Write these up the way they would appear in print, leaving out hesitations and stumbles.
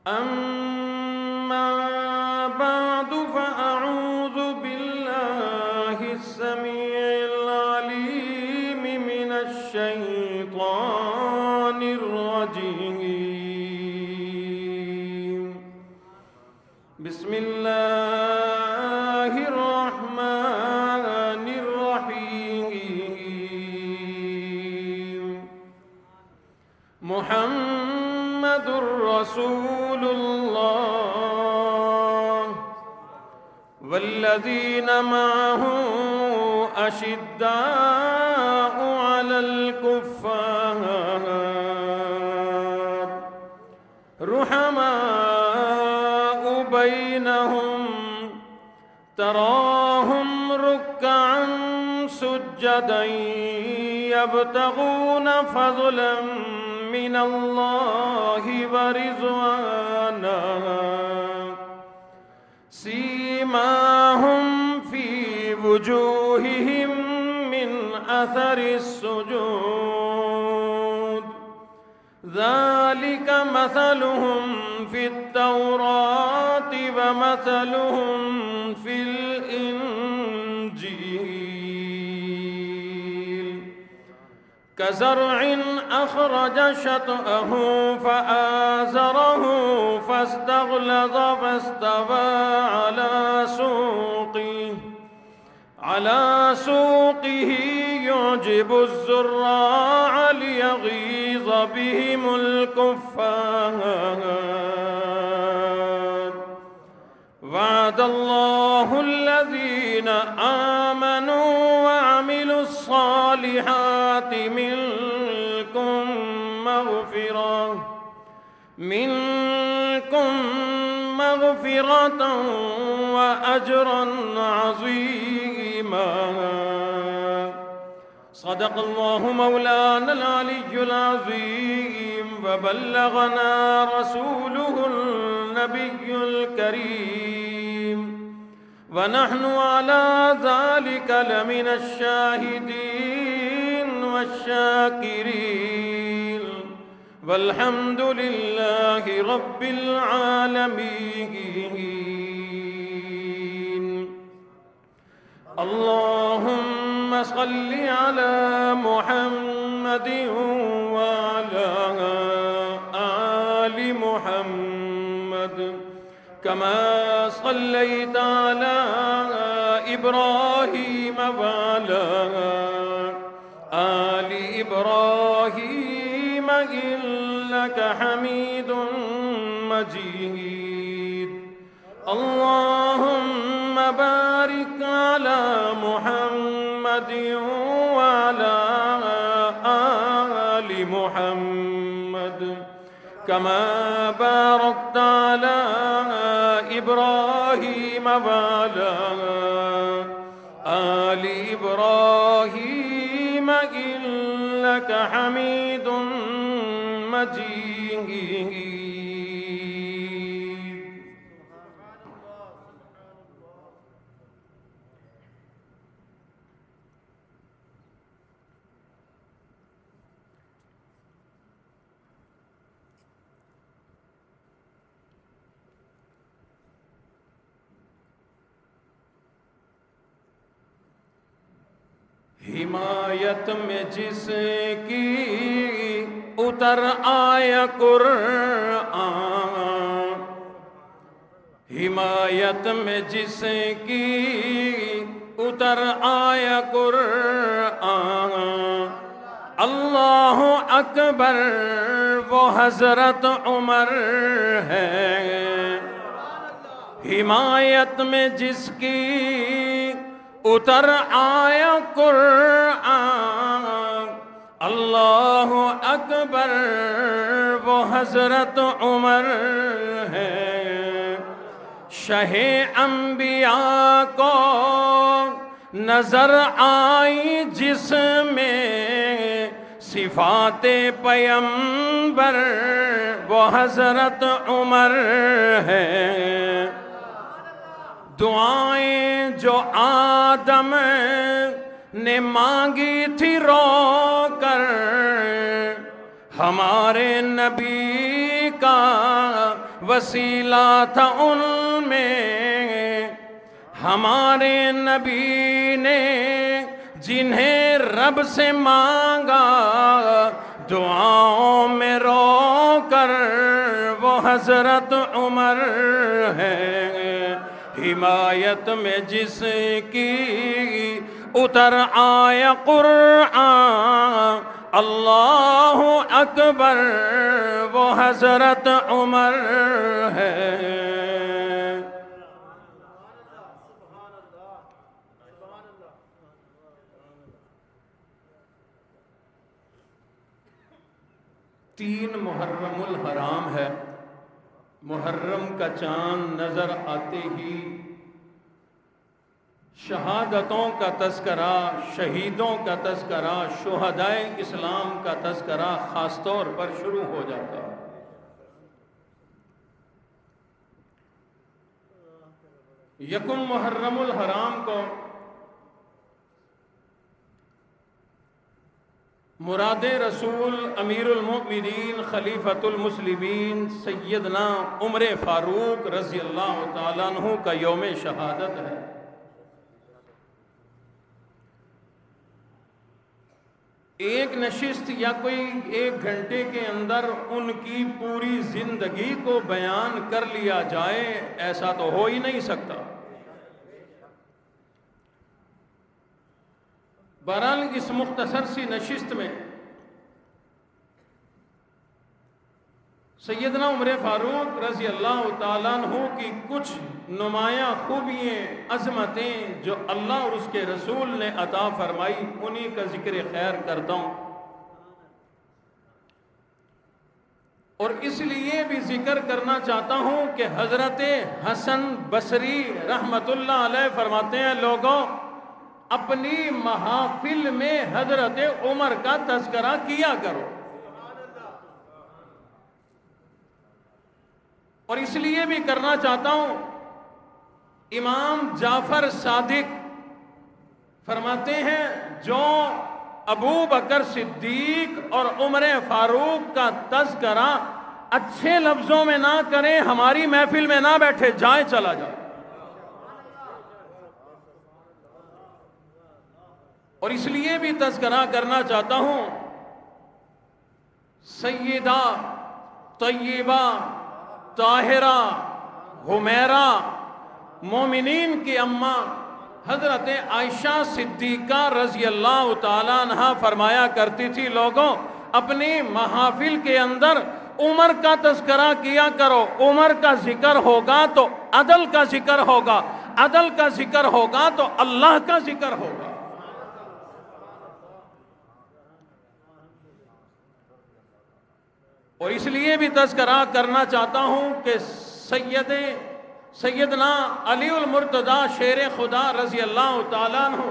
أما بعد فأعوذ بالله السميع العليم من الشيطان الرجيم. بسم الله الرحمن الرحيم. محمد رسول الله والذين معه أشداء على الكفار رحماء بينهم تراهم ركعا سجدا يبتغون فضلا من الله ورضوانا سيماهم في وجوههم من أثر السجود ذلك مثلهم في التوراة ومثلهم في الإنجيل كزرع أخرج شطأه فآزره فاستغلظ فاستوى على سوقه يعجب الزراع ليغيظ بهم الكفار. وعد الله الذين آمنوا وعملوا الصالحات منكم مغفرة وأجرا عظيما. صدق الله مولانا العلي العظيم وبلغنا رسوله النبي الكريم ونحن على ذلك لمن الشاهدين والشاكرين والحمد لله رب العالمين. اللهم صل على محمد وعلى آل محمد كما صليت على إبراهيم وعلى آل إبراهيم إنك حميد مجيد. اللهم بارك على محمد وعلى آل محمد كما باركت على إبراهيم وعلى آل إبراهيم إنك حميد مجيد. حمایت میں جس کی اتر آیا قرآن، حمایت میں جس کی اتر آیا قرآن، اللہ اکبر وہ حضرت عمر ہے. حمایت میں جس کی اتر آیا قرآن، اللہ اکبر وہ حضرت عمر ہے. شہ انبیاء کو نظر آئی جس میں صفات پیمبر وہ حضرت عمر ہے. دعائیں جو آدم نے مانگی تھی رو کر، ہمارے نبی کا وسیلہ تھا ان میں ہمارے نبی نے، جنہیں رب سے مانگا دعاؤں میں رو کر وہ حضرت عمر ہے، حمایت میں جس کی اتر آیا قرآن اللہ اکبر وہ حضرت عمر ہے۔ تین محرم الحرام ہے، محرم کا چاند نظر آتے ہی شہادتوں کا تذکرہ، شہیدوں کا تذکرہ، شہدائے اسلام کا تذکرہ خاص طور پر شروع ہو جاتا ہے۔ یکم محرم الحرام کو مراد رسول امیر المؤمنین خلیفۃ المسلمین سیدنا عمر فاروق رضی اللہ تعالیٰ عنہ کا یوم شہادت ہے۔ ایک نشست یا کوئی ایک گھنٹے کے اندر ان کی پوری زندگی کو بیان کر لیا جائے ایسا تو ہو ہی نہیں سکتا۔ بہرحال اس مختصر سی نشست میں سیدنا عمر فاروق رضی اللہ تعالیٰ عنہ کی کچھ نمایاں خوبیاں، عظمتیں جو اللہ اور اس کے رسول نے عطا فرمائی، انہی کا ذکر خیر کرتا ہوں۔ اور اس لیے بھی ذکر کرنا چاہتا ہوں کہ حضرت حسن بصری رحمت اللہ علیہ فرماتے ہیں، لوگوں اپنی محافل میں حضرت عمر کا تذکرہ کیا کرو۔ اور اس لیے بھی کرنا چاہتا ہوں، امام جعفر صادق فرماتے ہیں جو ابو بکر صدیق اور عمر فاروق کا تذکرہ اچھے لفظوں میں نہ کریں، ہماری محفل میں نہ بیٹھے، جائے چلا جائے۔ اور اس لیے بھی تذکرہ کرنا چاہتا ہوں، سیدہ طیبہ طاہرہ حمیرہ مومنین کی اماں حضرت عائشہ صدیقہ رضی اللہ تعالیٰ عنہ فرمایا کرتی تھی، لوگوں اپنی محافل کے اندر عمر کا تذکرہ کیا کرو، عمر کا ذکر ہوگا تو عدل کا ذکر ہوگا، عدل کا ذکر ہوگا تو اللہ کا ذکر ہوگا۔ اور اس لیے بھی تذکرہ کرنا چاہتا ہوں کہ سیدنا علی المرتضی شیر خدا رضی اللہ تعالیٰ عنہ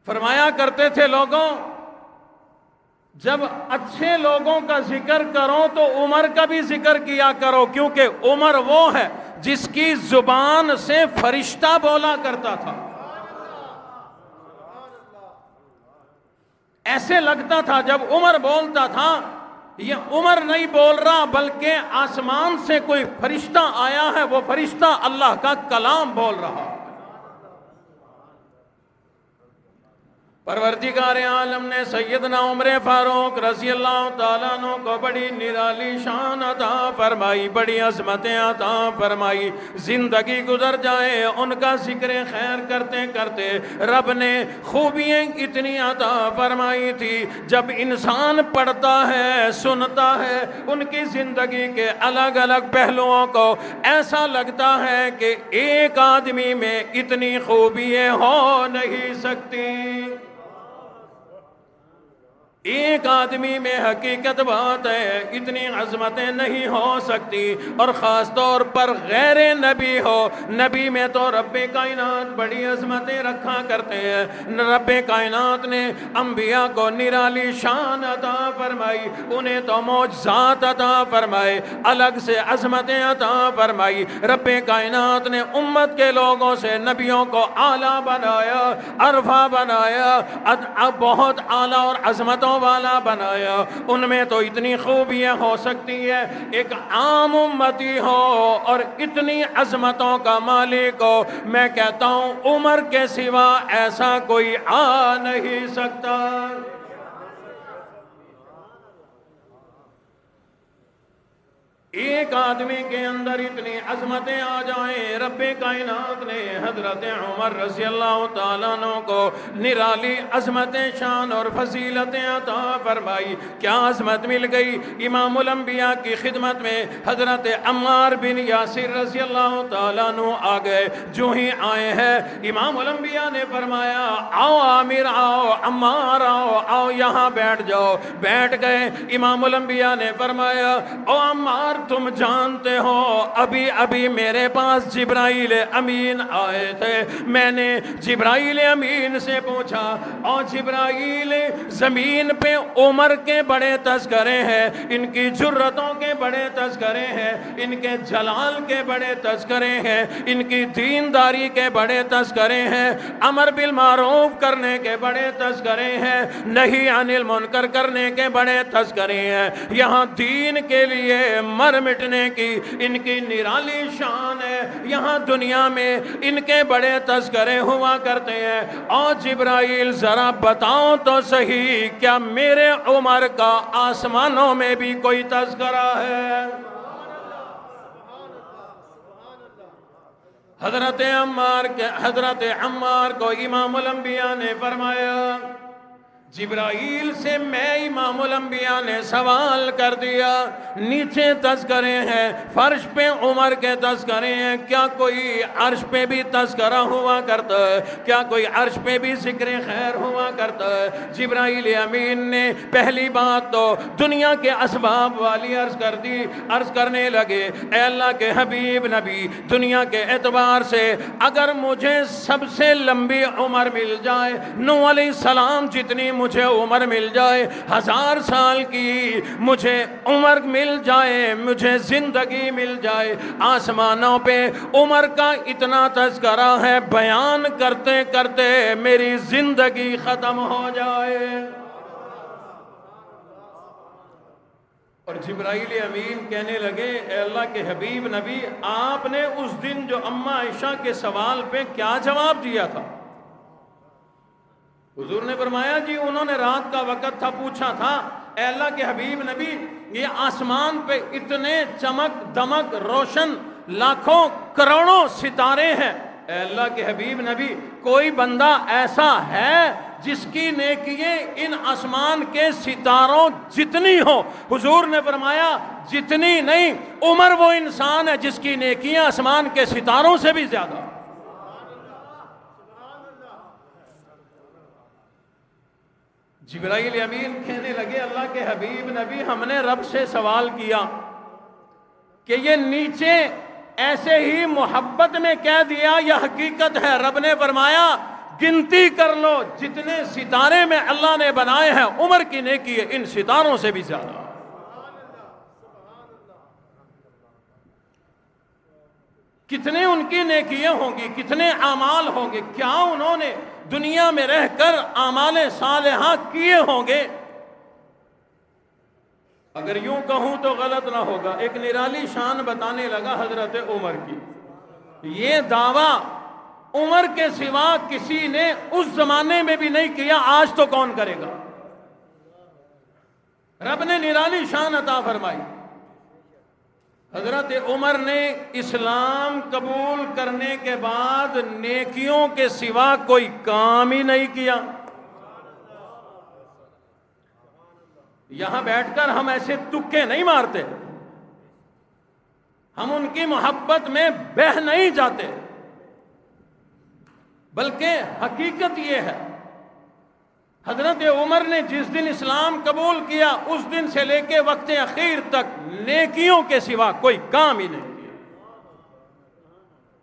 فرمایا کرتے تھے، لوگوں جب اچھے لوگوں کا ذکر کرو تو عمر کا بھی ذکر کیا کرو، کیونکہ عمر وہ ہے جس کی زبان سے فرشتہ بولا کرتا تھا۔ ایسے لگتا تھا جب عمر بولتا تھا یہ عمر نہیں بول رہا بلکہ آسمان سے کوئی فرشتہ آیا ہے، وہ فرشتہ اللہ کا کلام بول رہا۔ پروردگار عالم نے سیدنا عمر فاروق رضی اللہ تعالیٰ عنہ کو بڑی نرالی شان عطا فرمائی، بڑی عظمتیں عطا فرمائی۔ زندگی گزر جائے ان کا ذکر خیر کرتے کرتے رب نے خوبیاں اتنی عطا فرمائی تھی، جب انسان پڑھتا ہے سنتا ہے ان کی زندگی کے الگ الگ پہلوؤں کو، ایسا لگتا ہے کہ ایک آدمی میں اتنی خوبیاں ہو نہیں سکتی، ایک آدمی میں حقیقت بات ہے اتنی عظمتیں نہیں ہو سکتی۔ اور خاص طور پر غیر نبی ہو، نبی میں تو رب کائنات بڑی عظمتیں رکھا کرتے ہیں، رب کائنات نے انبیاء کو نرالی شان عطا فرمائی، انہیں تو معجزات عطا فرمائے، الگ سے عظمتیں عطا فرمائی۔ رب کائنات نے امت کے لوگوں سے نبیوں کو اعلیٰ بنایا، عرفہ بنایا، بہت اعلیٰ اور عظمتوں توجہ والا بنایا. ان میں تو اتنی خوبیاں ہو سکتی ہے ایک عام امتی ہو اور اتنی عظمتوں کا مالک ہو. میں کہتا ہوں عمر کے سوا ایسا کوئی آ نہیں سکتا. ایک آدمی کے اندر اتنی عظمتیں آ جائیں. رب کائنات نے حضرت عمر رضی اللہ تعالیٰ عنہ کو نرالی عظمتیں شان اور فضیلتیں عطا فرمائی. کیا عظمت مل گئی؟ امام الانبیاء کی خدمت میں حضرت عمار بن یاسر رضی اللہ تعالیٰ عنہ آ گئے. جو ہی آئے ہیں امام الانبیاء نے فرمایا آؤ عامر آؤ، عمار آؤ، آؤ یہاں بیٹھ جاؤ. بیٹھ گئے. امام الانبیاء نے فرمایا او عمار تم جانتے ہو ابھی ابھی میرے پاس جبرائیل امین آئے تھے. میں نے جبرائیل امین سے پوچھا اور جبرائیل زمین پہ عمر کے بڑے تذکرے ہیں، ان کی جرتوں کے بڑے تذکرے ہیں، ان کے جلال کے بڑے تذکرے ہیں، ان کی دینداری کے بڑے تذکرے ہیں، امر بالمعروف کرنے کے بڑے تذکرے ہیں، نہی عن المنکر کرنے کے بڑے تذکرے ہیں. یہاں دین کے لیے مر مٹنے کی ان کی نرالی شان ہے. یہاں دنیا میں ان کے بڑے تذکرے ہوا کرتے ہیں. اور جبرائیل ذرا بتاؤ تو صحیح کیا میرے عمر کا آسمانوں میں بھی کوئی تذکرہ ہے؟ حضرت عمار کو امام الانبیاء نے فرمایا جبرائیل سے میں امام الانبیاء نے سوال کر دیا، نیچے تذکرے ہیں، فرش پہ عمر کے تذکرے ہیں، کیا کوئی عرش پہ بھی تذکرہ ہوا کرتا ہے؟ کیا کوئی عرش پہ بھی ذکر خیر ہوا کرتا ہے؟ جبرائیل امین نے پہلی بات تو دنیا کے اسباب والی عرض کر دی. عرض کرنے لگے اے اللہ کے حبیب نبی، دنیا کے اعتبار سے اگر مجھے سب سے لمبی عمر مل جائے، نوح علیہ السلام جتنی مجھے عمر مل جائے، 1000 سال کی مجھے عمر مل جائے، مجھے زندگی مل جائے، آسمانوں پہ عمر کا اتنا تذکرہ ہے بیان کرتے کرتے میری زندگی ختم ہو جائے. اور جبرائیل امین کہنے لگے اے اللہ کے حبیب نبی، آپ نے اس دن جو اماں عائشہ کے سوال پہ کیا جواب دیا تھا؟ حضور نے فرمایا جی انہوں نے رات کا وقت تھا، پوچھا تھا اے اللہ کے حبیب نبی یہ آسمان پہ اتنے چمک دمک روشن لاکھوں کروڑوں ستارے ہیں، اے اللہ کے حبیب نبی کوئی بندہ ایسا ہے جس کی نیکییں ان آسمان کے ستاروں جتنی ہو؟ حضور نے فرمایا جتنی نہیں، عمر وہ انسان ہے جس کی نیکیاں آسمان کے ستاروں سے بھی زیادہ. جبرائیل امین کہنے لگے اللہ کے حبیب نبی ہم نے رب سے سوال کیا کہ یہ نیچے ایسے ہی محبت میں کہہ دیا یا حقیقت ہے؟ رب نے فرمایا گنتی کر لو جتنے ستارے میں اللہ نے بنائے ہیں عمر کی نیکی ہے ان ستاروں سے بھی زیادہ. کتنے ان کی نیکیاں ہوں گی، کتنے اعمال ہوں گے، کیا انہوں نے دنیا میں رہ کر اعمال صالحہ کیے ہوں گے. اگر یوں کہوں تو غلط نہ ہوگا. ایک نرالی شان بتانے لگا حضرت عمر کی. یہ دعویٰ عمر کے سوا کسی نے اس زمانے میں بھی نہیں کیا، آج تو کون کرے گا؟ رب نے نرالی شان عطا فرمائی. حضرت عمر نے اسلام قبول کرنے کے بعد نیکیوں کے سوا کوئی کام ہی نہیں کیا. یہاں بیٹھ کر ہم ایسے تکے نہیں مارتے، ہم ان کی محبت میں بہہ نہیں جاتے، بلکہ حقیقت یہ ہے حضرت عمر نے جس دن اسلام قبول کیا اس دن سے لے کے وقت اخیر تک نیکیوں کے سوا کوئی کام ہی نہیں کیا.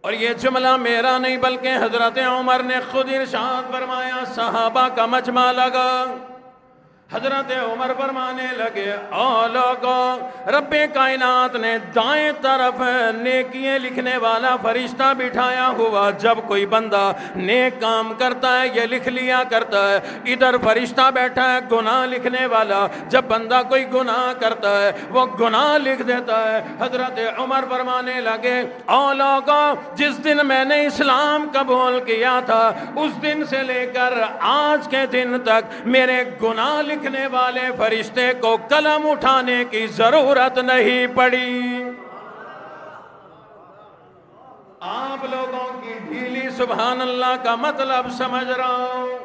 اور یہ جملہ میرا نہیں بلکہ حضرت عمر نے خود ارشاد فرمایا، صحابہ کا مجمع لگا، حضرت عمر فرمانے لگے او لوگوں، رب کائنات نے دائیں طرف نیکیاں لکھنے والا فرشتہ بٹھایا ہوا، جب کوئی بندہ نیک کام کرتا ہے یہ لکھ لیا کرتا ہے، ادھر فرشتہ بیٹھا ہے گناہ لکھنے والا، جب بندہ کوئی گناہ کرتا ہے وہ گناہ لکھ دیتا ہے۔ حضرت عمر فرمانے لگے او لوگوں، جس دن میں نے اسلام قبول کیا تھا اس دن سے لے کر آج کے دن تک میرے گناہ لکھنے والے فرشتے کو قلم اٹھانے کی ضرورت نہیں پڑی۔ آپ لوگوں کی ڈھیلی سبحان اللہ کا مطلب سمجھ رہا ہوں،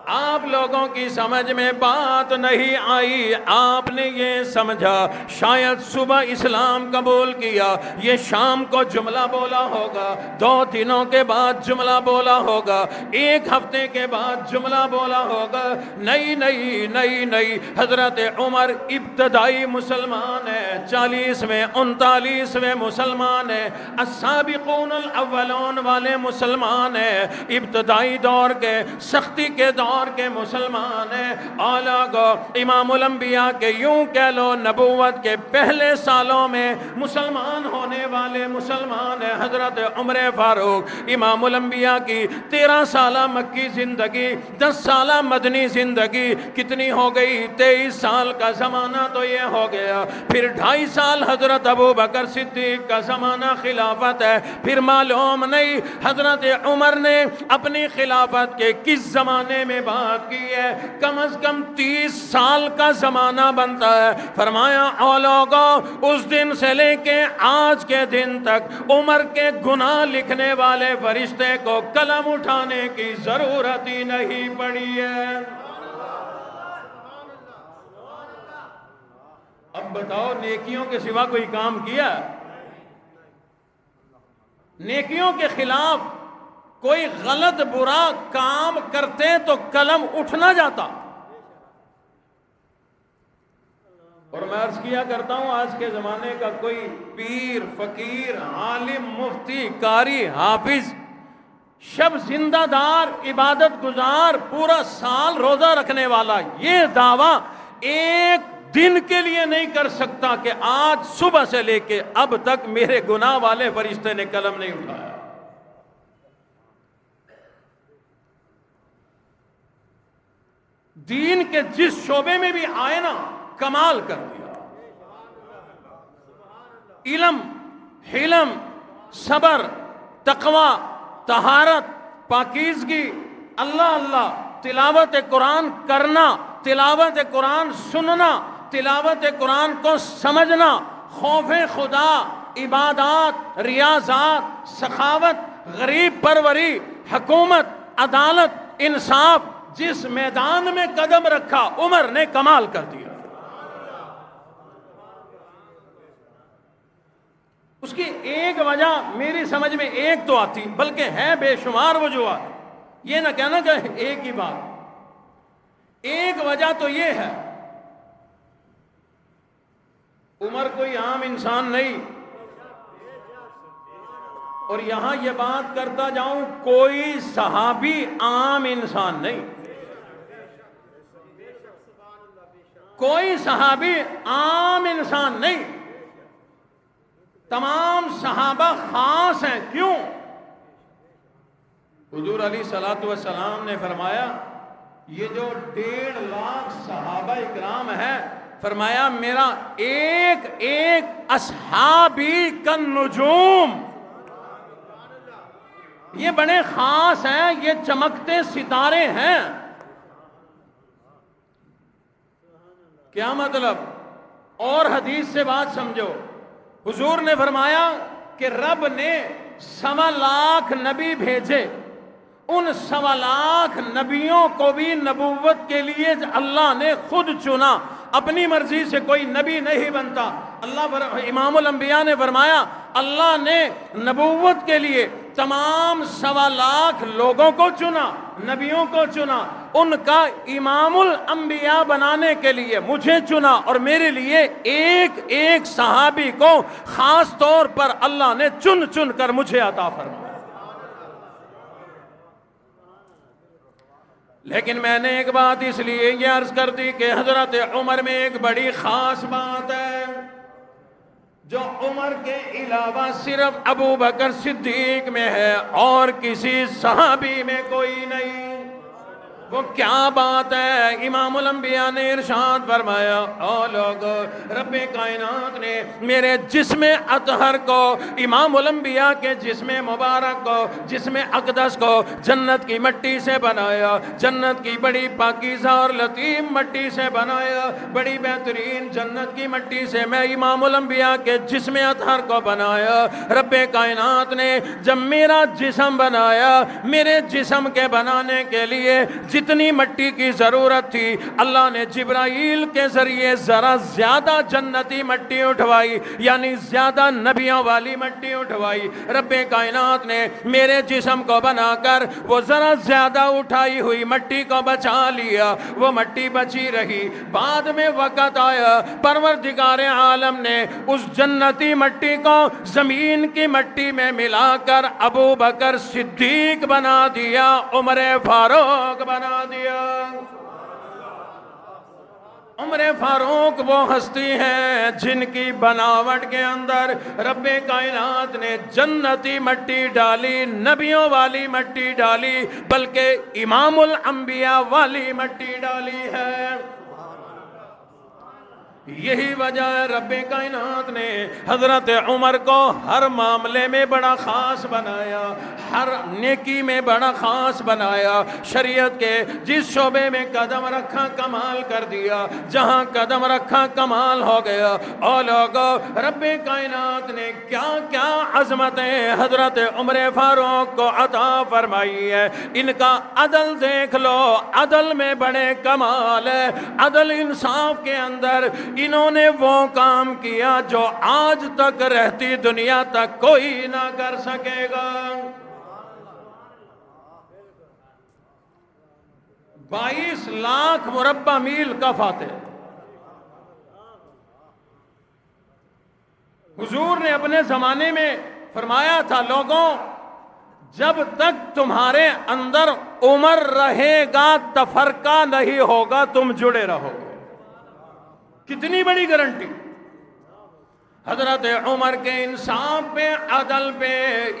آپ لوگوں کی سمجھ میں بات نہیں آئی۔ آپ نے یہ سمجھا شاید صبح اسلام قبول کیا، یہ شام کو جملہ بولا ہوگا، 2 دنوں کے بعد جملہ بولا ہوگا، 1 ہفتے کے بعد جملہ بولا ہوگا۔ نہیں نہیں نہیں نہیں، حضرت عمر ابتدائی مسلمان ہے، 40ویں 39ویں مسلمان ہے، السابقون الاولون والے مسلمان ہیں، ابتدائی دور کے سختی کے دور کے مسلمان ہیں۔ اعلیٰ کو امام الانبیاء کے یوں کہہ لو نبوت کے پہلے سالوں میں مسلمان ہونے والے مسلمان ہیں۔ حضرت عمر فاروق امام الانبیاء کی 13 سالہ مکی زندگی، 10 سالہ مدنی زندگی کتنی ہو گئی؟ 23 سال کا زمانہ تو یہ ہو گیا، پھر 2.5 سال حضرت ابو بکر صدیق کا زمانہ خلافت ہے، پھر معلوم نہیں حضرت عمر نے اپنی خلافت کے کس زمانے میں بات کی ہے، کم از کم 30 سال کا زمانہ بنتا ہے۔ فرمایا او لوگوں، اس دن سے لے کے آج کے دن تک عمر کے گناہ لکھنے والے فرشتے کو قلم اٹھانے کی ضرورت ہی نہیں پڑی ہے۔ اب بتاؤ نیکیوں کے سوا کوئی کام کیا؟ نیکیوں کے خلاف کوئی غلط برا کام کرتے تو قلم اٹھنا جاتا۔ اور میں عرض کیا کرتا ہوں آج کے زمانے کا کوئی پیر، فقیر، عالم، مفتی، قاری، حافظ، شب زندہ دار، عبادت گزار، پورا سال روزہ رکھنے والا یہ دعویٰ ایک دن کے لیے نہیں کر سکتا کہ آج صبح سے لے کے اب تک میرے گناہ والے فرشتے نے قلم نہیں اٹھایا۔ دین کے جس شعبے میں بھی آئے نا کمال کر دیا، علم، حلم، صبر، تقوی، طہارت، پاکیزگی، اللہ اللہ، تلاوت قرآن کرنا، تلاوت قرآن سننا، تلاوت قرآن کو سمجھنا، خوف خدا، عبادات، ریاضات، سخاوت، غریب پروری، حکومت، عدالت، انصاف، جس میدان میں قدم رکھا عمر نے کمال کر دیا۔ اس کی ایک وجہ میری سمجھ میں ایک تو آتی بلکہ ہے بے شمار وجوہات، یہ نہ کہنا کہ ایک ہی بات، ایک وجہ تو یہ ہے عمر کوئی عام انسان نہیں، اور یہاں یہ بات کرتا جاؤں کوئی صحابی عام انسان نہیں، کوئی صحابی عام انسان نہیں، تمام صحابہ خاص ہیں۔ کیوں؟ حضور علیہ السلام نے فرمایا یہ جو 1.5 لاکھ صحابہ اکرام ہیں، فرمایا میرا ایک ایک اصحابی کالنجوم، یہ بڑے خاص ہیں، یہ چمکتے ستارے ہیں۔ کیا مطلب؟ اور حدیث سے بات سمجھو، حضور نے فرمایا کہ رب نے 1.25 لاکھ نبی بھیجے، ان 1.25 لاکھ نبیوں کو بھی نبوت کے لیے اللہ نے خود چنا، اپنی مرضی سے کوئی نبی نہیں بنتا۔ امام الانبیاء نے فرمایا اللہ نے نبوت کے لیے تمام 1.25 لاکھ لوگوں کو چنا، نبیوں کو چنا، ان کا امام الانبیاء بنانے کے لیے مجھے چنا، اور میرے لیے ایک ایک صحابی کو خاص طور پر اللہ نے چن چن کر مجھے عطا فرمایا۔ لیکن میں نے ایک بات اس لیے یہ عرض کر دی کہ حضرت عمر میں ایک بڑی خاص بات ہے جو عمر کے علاوہ صرف ابو بکر صدیق میں ہے اور کسی صحابی میں کوئی نہیں۔ وہ کیا بات ہے؟ امام الانبیاء نے ارشاد فرمایا، او لوگ، رب کائنات نے میرے جسم اطہر کو، امام الانبیاء کے جسم مبارک کو، جسم اقدس کو جنت کی مٹی سے بنایا، جنت کی بڑی پاکیزہ اور لطیف مٹی سے بنایا، بڑی بہترین جنت کی مٹی سے میں امام الانبیاء کے جسم اطہر کو بنایا۔ رب کائنات نے جب میرا جسم بنایا، میرے جسم کے بنانے کے لیے جتنی مٹی کی ضرورت تھی اللہ نے جبرائیل کے ذریعے ذرا زیادہ جنتی مٹی اٹھوائی، یعنی زیادہ نبیوں والی مٹی اٹھوائی۔ رب کائنات نے میرے جسم کو بنا کر وہ ذرا زیادہ اٹھائی ہوئی مٹی کو بچا لیا، وہ مٹی بچی رہی۔ بعد میں وقت آیا، پروردگار عالم نے اس جنتی مٹی کو زمین کی مٹی میں ملا کر ابو بکر صدیق بنا دیا، عمر فاروق بنا دیا۔ عمر فاروق وہ ہستی ہیں جن کی بناوٹ کے اندر رب کائنات نے جنتی مٹی ڈالی، نبیوں والی مٹی ڈالی، بلکہ امام الانبیاء والی مٹی ڈالی ہے۔ یہی وجہ ہے رب کائنات نے حضرت عمر کو ہر معاملے میں بڑا خاص بنایا، ہر نیکی میں بڑا خاص بنایا، شریعت کے جس شعبے میں قدم رکھا کمال کر دیا، جہاں قدم رکھا کمال ہو گیا۔ اور لوگوں، رب کائنات نے کیا کیا عظمتیں حضرت عمر فاروق کو عطا فرمائی ہے، ان کا عدل دیکھ لو، عدل میں بڑے کمال ہے، عدل انصاف کے اندر انہوں نے وہ کام کیا جو آج تک رہتی دنیا تک کوئی نہ کر سکے گا۔ 22 لاکھ مربع میل کا فاتح حضور نے اپنے زمانے میں فرمایا تھا، لوگوں جب تک تمہارے اندر عمر رہے گا تفرقہ نہیں ہوگا، تم جڑے رہو گے۔ کتنی بڑی گارنٹی! حضرت عمر کے انصاف پہ، عدل پہ،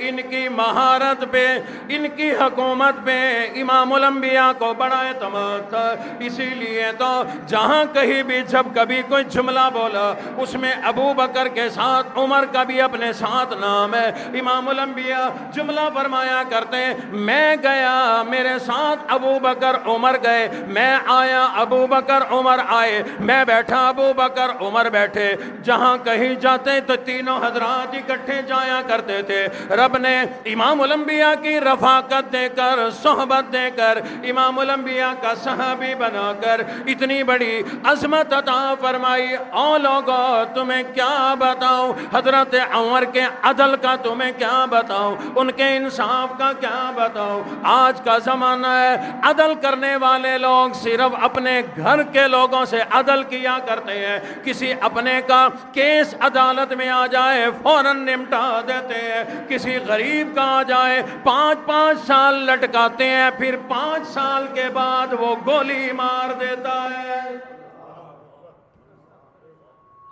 ان کی مہارت پہ، ان کی حکومت پہ امام الانبیاء کو بڑا اعتماد تھا۔ اسی لیے تو جہاں کہیں بھی جب کبھی کوئی جملہ بولا اس میں ابو بکر کے ساتھ عمر کا بھی اپنے ساتھ نام ہے۔ امام الانبیاء جملہ فرمایا کرتے، میں گیا میرے ساتھ ابو بکر عمر گئے، میں آیا ابو بکر عمر آئے، میں بیٹھا ابو بکر عمر بیٹھے۔ جہاں کہیں تو تینوں حضرات اکٹھے جایا کرتے تھے۔ رب نے امام الانبیاء کی رفاقت دے کر، صحبت دے کر، امام الانبیاء کا صحابی بنا کر اتنی بڑی عظمت عطا فرمائی۔ او لوگوں، تمہیں کیا بتاؤں حضرت عمر کے عدل کا، تمہیں کیا بتاؤں ان کے انصاف کا، کیا بتاؤں۔ آج کا زمانہ ہے، عدل کرنے والے لوگ صرف اپنے گھر کے لوگوں سے عدل کیا کرتے ہیں۔ کسی اپنے کا کیس عدالت میں آ جائے فوراً نمٹا دیتے ہیں، کسی غریب کا آ جائے 5 سال لٹکاتے ہیں، پھر 5 سال کے بعد وہ گولی مار دیتا ہے۔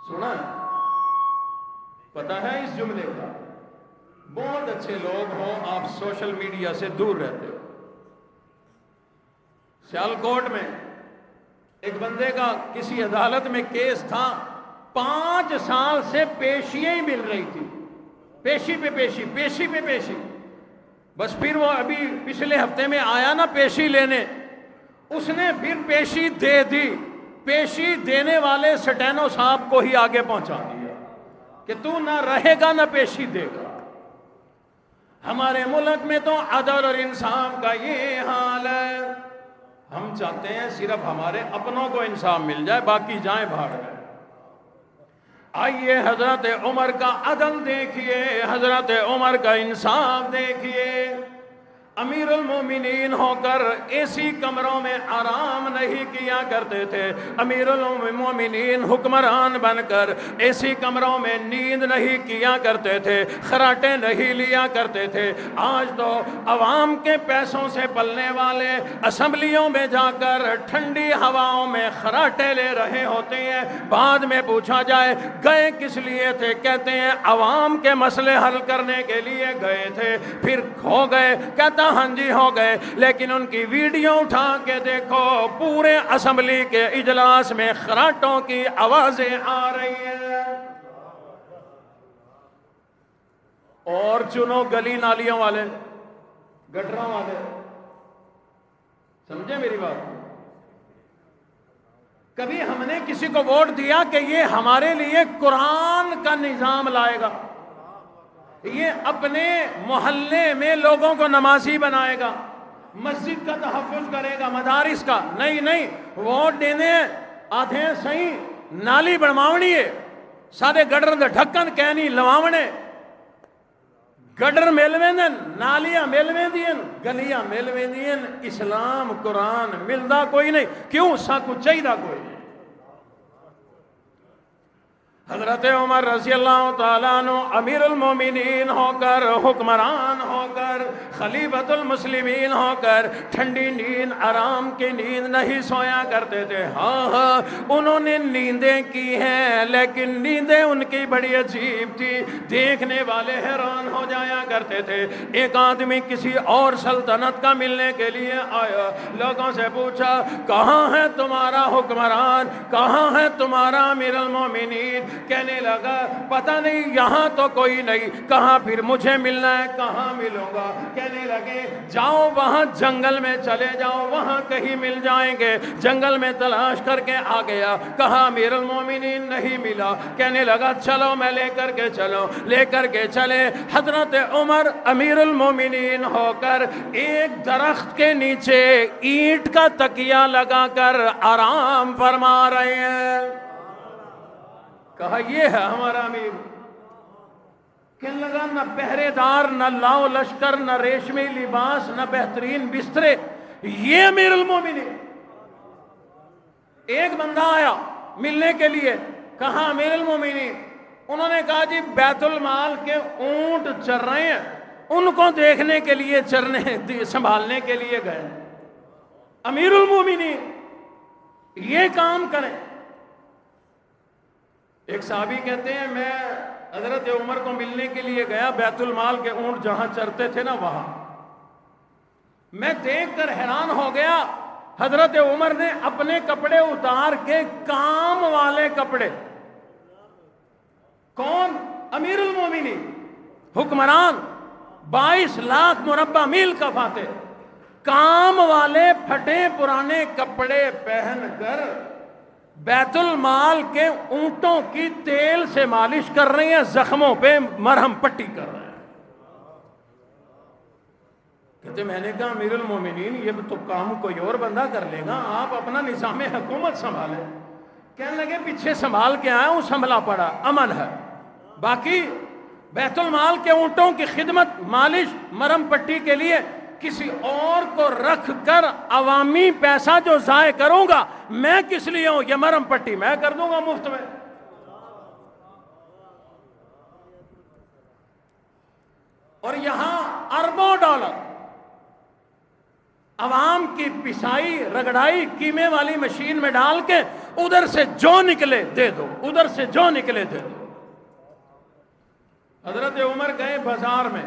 سنا پتا ہے اس جملے کا؟ بہت اچھے لوگ ہوں، آپ سوشل میڈیا سے دور رہتے ہو۔ سیالکوٹ میں ایک بندے کا کسی عدالت میں کیس تھا، 5 سال سے پیشیاں ہی مل رہی تھی، پیشی پہ پیشی، پیشی پہ پیشی۔ بس پھر وہ ابھی پچھلے ہفتے میں آیا نا پیشی لینے، اس نے پھر پیشی دے دی، پیشی دینے والے سٹینو صاحب کو ہی آگے پہنچا دیا کہ تو نہ رہے گا نہ پیشی دے گا۔ ہمارے ملک میں تو عدل اور انصاف کا یہ حال ہے، ہم چاہتے ہیں صرف ہمارے اپنوں کو انصاف مل جائے، باقی جائیں بھاڑ میں۔ آئیے حضرت عمر کا عدل دیکھیے، حضرت عمر کا انصاف دیکھیے۔ امیر المومنین ہو کر ایسی کمروں میں آرام نہیں کیا کرتے تھے، امیر المومنین حکمران بن کر ایسی کمروں میں نیند نہیں کیا کرتے تھے، خراٹے نہیں لیا کرتے تھے۔ آج تو عوام کے پیسوں سے پلنے والے اسمبلیوں میں جا کر ٹھنڈی ہواؤں میں خراٹے لے رہے ہوتے ہیں، بعد میں پوچھا جائے گئے کس لیے تھے، کہتے ہیں عوام کے مسئلے حل کرنے کے لیے گئے تھے، پھر ہو گئے، کہتا ہاں جی ہو گئے، لیکن ان کی ویڈیو اٹھا کے دیکھو، پورے اسمبلی کے اجلاس میں خراٹوں کی آوازیں آ رہی ہیں۔ اور چنو گلی نالیوں والے، گٹروں والے، سمجھے میری بات؟ کبھی ہم نے کسی کو ووٹ دیا کہ یہ ہمارے لیے قرآن کا نظام لائے گا، یہ اپنے محلے میں لوگوں کو نمازی بنائے گا، مسجد کا تحفظ کرے گا، مدارس کا؟ نہیں، ووٹ دینے آدھے صحیح نالی بنواونی ہے، سارے گڈر دے ڈھکن کہنی لواونے، گڈر مل ویندن، نالیاں مل ویندین، گلیاں مل ویندین، اسلام قرآن ملدا کوئی نہیں۔ کیوں؟ ساکو چاہیدہ کوئی نہیں۔ حضرت عمر رضی اللہ تعالیٰ عنہ امیر المومنین ہو کر، حکمران ہو کر، خلیفۃ المسلمین ہو کر ٹھنڈی نیند، آرام کی نیند نہیں سویا کرتے تھے۔ ہاں انہوں نے نیندیں کی ہیں، لیکن نیندیں ان کی بڑی عجیب تھی، دیکھنے والے حیران ہو جایا کرتے تھے۔ ایک آدمی کسی اور سلطنت کا ملنے کے لیے آیا، لوگوں سے پوچھا کہاں ہے تمہارا حکمران، کہاں ہے تمہارا امیر المومنین؟ کہنے لگا پتہ نہیں، یہاں تو کوئی نہیں، کہاں پھر مجھے ملنا ہے، کہاں ملوں گا؟ کہنے لگے جاؤ وہاں جنگل میں چلے جاؤ، وہاں کہیں مل جائیں گے۔ جنگل میں تلاش کر کے آ گیا، کہا امیر المومنین نہیں ملا۔ کہنے لگا چلو میں لے کر کے چلے۔ حضرت عمر امیر المومنین ہو کر ایک درخت کے نیچے اینٹ کا تکیہ لگا کر آرام فرما رہے ہیں۔ کہا یہ ہے ہمارا امیر۔ کہنے لگا نہ پہرے دار، نہ لاؤ لشکر، نہ ریشمی لباس، نہ بہترین بسترے، یہ امیر المومنین۔ ایک بندہ آیا ملنے کے لیے، کہا امیر المومنین؟ انہوں نے کہا جی بیت المال کے اونٹ چر رہے ہیں، ان کو دیکھنے کے لیے، چرنے سنبھالنے کے لیے گئے۔ امیر المومنین یہ کام کریں۔ ایک صحابی کہتے ہیں میں حضرت عمر کو ملنے کے لیے گیا، بیت المال کے اونٹ جہاں چرتے تھے نا وہاں، میں دیکھ کر حیران ہو گیا۔ حضرت عمر نے اپنے کپڑے اتار کے کام والے کپڑے، کون؟ امیر المومنین، حکمران، 22 لاکھ مربع میل کا فاتح، کام والے پھٹے پرانے کپڑے پہن کر بیت المال کے اونٹوں کی تیل سے مالش کر رہے ہیں، زخموں پہ مرہم پٹی کر رہے ہیں۔ کہتے میں نے کہا امیر المومنین یہ تو کام کوئی اور بندہ کر لے گا، آپ اپنا نظام حکومت سنبھالیں۔ کہنے لگے پیچھے سنبھال کے آیا ہوں، سنبھلا پڑا، امن ہے، باقی بیت المال کے اونٹوں کی خدمت، مالش، مرہم پٹی کے لیے کسی اور کو رکھ کر عوامی پیسہ جو ضائع کروں گا، میں کس لیے ہوں؟ یہ مرہم پٹی میں کر دوں گا مفت میں۔ اور یہاں اربوں ڈالر عوام کی پسائی رگڑائی کیمے والی مشین میں ڈال کے ادھر سے جو نکلے دے دو، ادھر سے جو نکلے دے دو۔ حضرت عمر گئے بازار میں،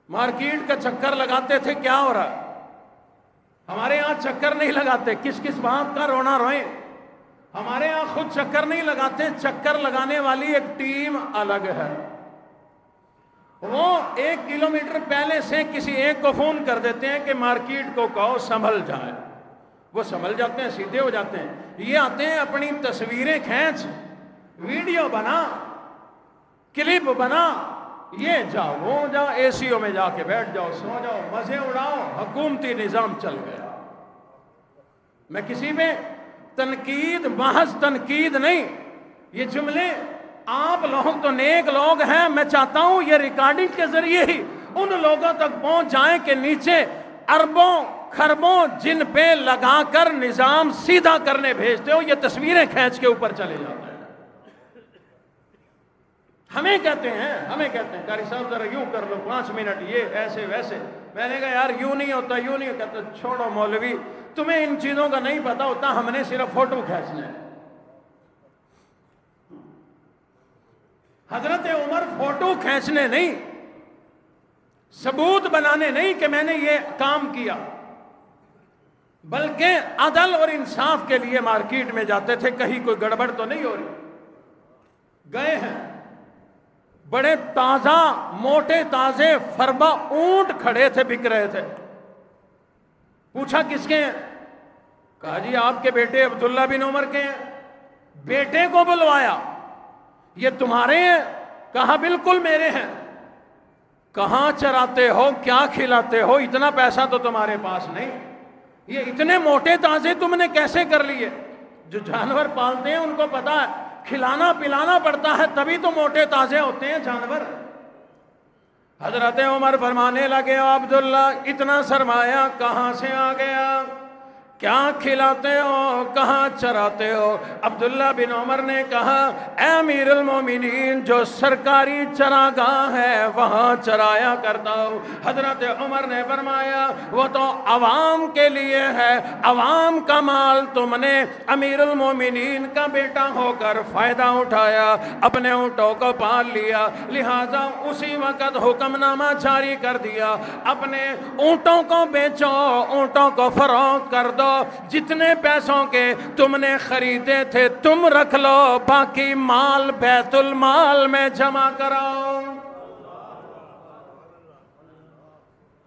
مارکیٹ کا چکر لگاتے تھے، کیا ہو رہا ہے؟ ہمارے یہاں چکر نہیں لگاتے، کس کس بات کا رونا روئیں۔ ہمارے یہاں خود چکر نہیں لگاتے، چکر لگانے والی ایک ٹیم الگ ہے۔ وہ 1 کلومیٹر پہلے سے کسی ایک کو فون کر دیتے ہیں کہ مارکیٹ کو کہو سنبھل جائے، وہ سنبھل جاتے ہیں، سیدھے ہو جاتے ہیں۔ یہ آتے ہیں اپنی تصویریں کھینچ، ویڈیو بنا، کلپ بنا، یہ جاؤ وہ جاؤ، اے سی او میں جا کے بیٹھ جاؤ، سو جاؤ، مزے اڑاؤ، حکومتی نظام چل گیا۔ میں کسی میں تنقید، محض تنقید نہیں، یہ جملے آپ لوگ تو نیک لوگ ہیں، میں چاہتا ہوں یہ ریکارڈنگ کے ذریعے ہی ان لوگوں تک پہنچ جائیں کہ نیچے اربوں خربوں جن پہ لگا کر نظام سیدھا کرنے بھیجتے ہو، یہ تصویریں کھینچ کے اوپر چلے جاتے ہیں۔ ہمیں کہتے ہیں قاری صاحب ذرا یوں کر لو 5 منٹ، یہ ایسے ویسے۔ میں نے کہا یار یوں نہیں ہوتا، یوں نہیں ہوتا۔ چھوڑو مولوی، تمہیں ان چیزوں کا نہیں پتا ہوتا، ہم نے صرف فوٹو کھینچنا ہے۔ حضرت عمر فوٹو کھینچنے نہیں، ثبوت بنانے نہیں کہ میں نے یہ کام کیا، بلکہ عدل اور انصاف کے لیے مارکیٹ میں جاتے تھے، کہیں کوئی گڑبڑ تو نہیں ہو رہی۔ گئے ہیں، بڑے تازہ موٹے تازے فربا اونٹ کھڑے تھے، بک رہے تھے۔ پوچھا کس کے ہیں؟ کہا جی آپ کے بیٹے عبداللہ بن عمر کے ہیں۔ بیٹے کو بلوایا، یہ تمہارے ہیں؟ کہا بالکل میرے ہیں۔ کہاں چراتے ہو، کیا کھلاتے ہو؟ اتنا پیسہ تو تمہارے پاس نہیں، یہ اتنے موٹے تازے تم نے کیسے کر لیے؟ جو جانور پالتے ہیں ان کو پتا ہے کھلانا پلانا پڑتا ہے، تبھی تو موٹے تازے ہوتے ہیں جانور۔ حضرت عمر فرمانے لگے عبداللہ اتنا سرمایہ کہاں سے آ گیا؟ کیا کھلاتے ہو، کہاں چراتے ہو؟ عبداللہ بن عمر نے کہا اے امیر المومنین، جو سرکاری چراگاہ ہے وہاں چرایا کرتا ہوں۔ حضرت عمر نے فرمایا وہ تو عوام کے لیے ہے، عوام کا مال تم نے امیر المومنین کا بیٹا ہو کر فائدہ اٹھایا، اپنے اونٹوں کو پال لیا، لہذا اسی وقت حکم نامہ جاری کر دیا اپنے اونٹوں کو بیچو، اونٹوں کو فروخت کر دو، جتنے پیسوں کے تم نے خریدے تھے تم رکھ لو، باقی مال بیت المال میں جمع کراؤ۔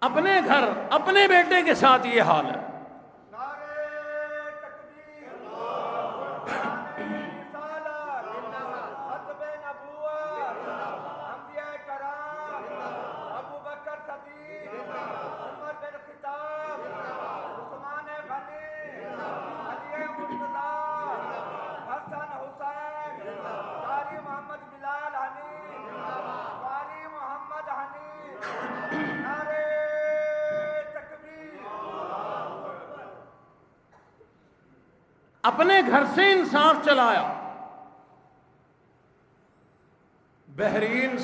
اپنے گھر اپنے بیٹے کے ساتھ یہ حال ہے۔ اپنے گھر سے انصاف چلایا۔ بحرین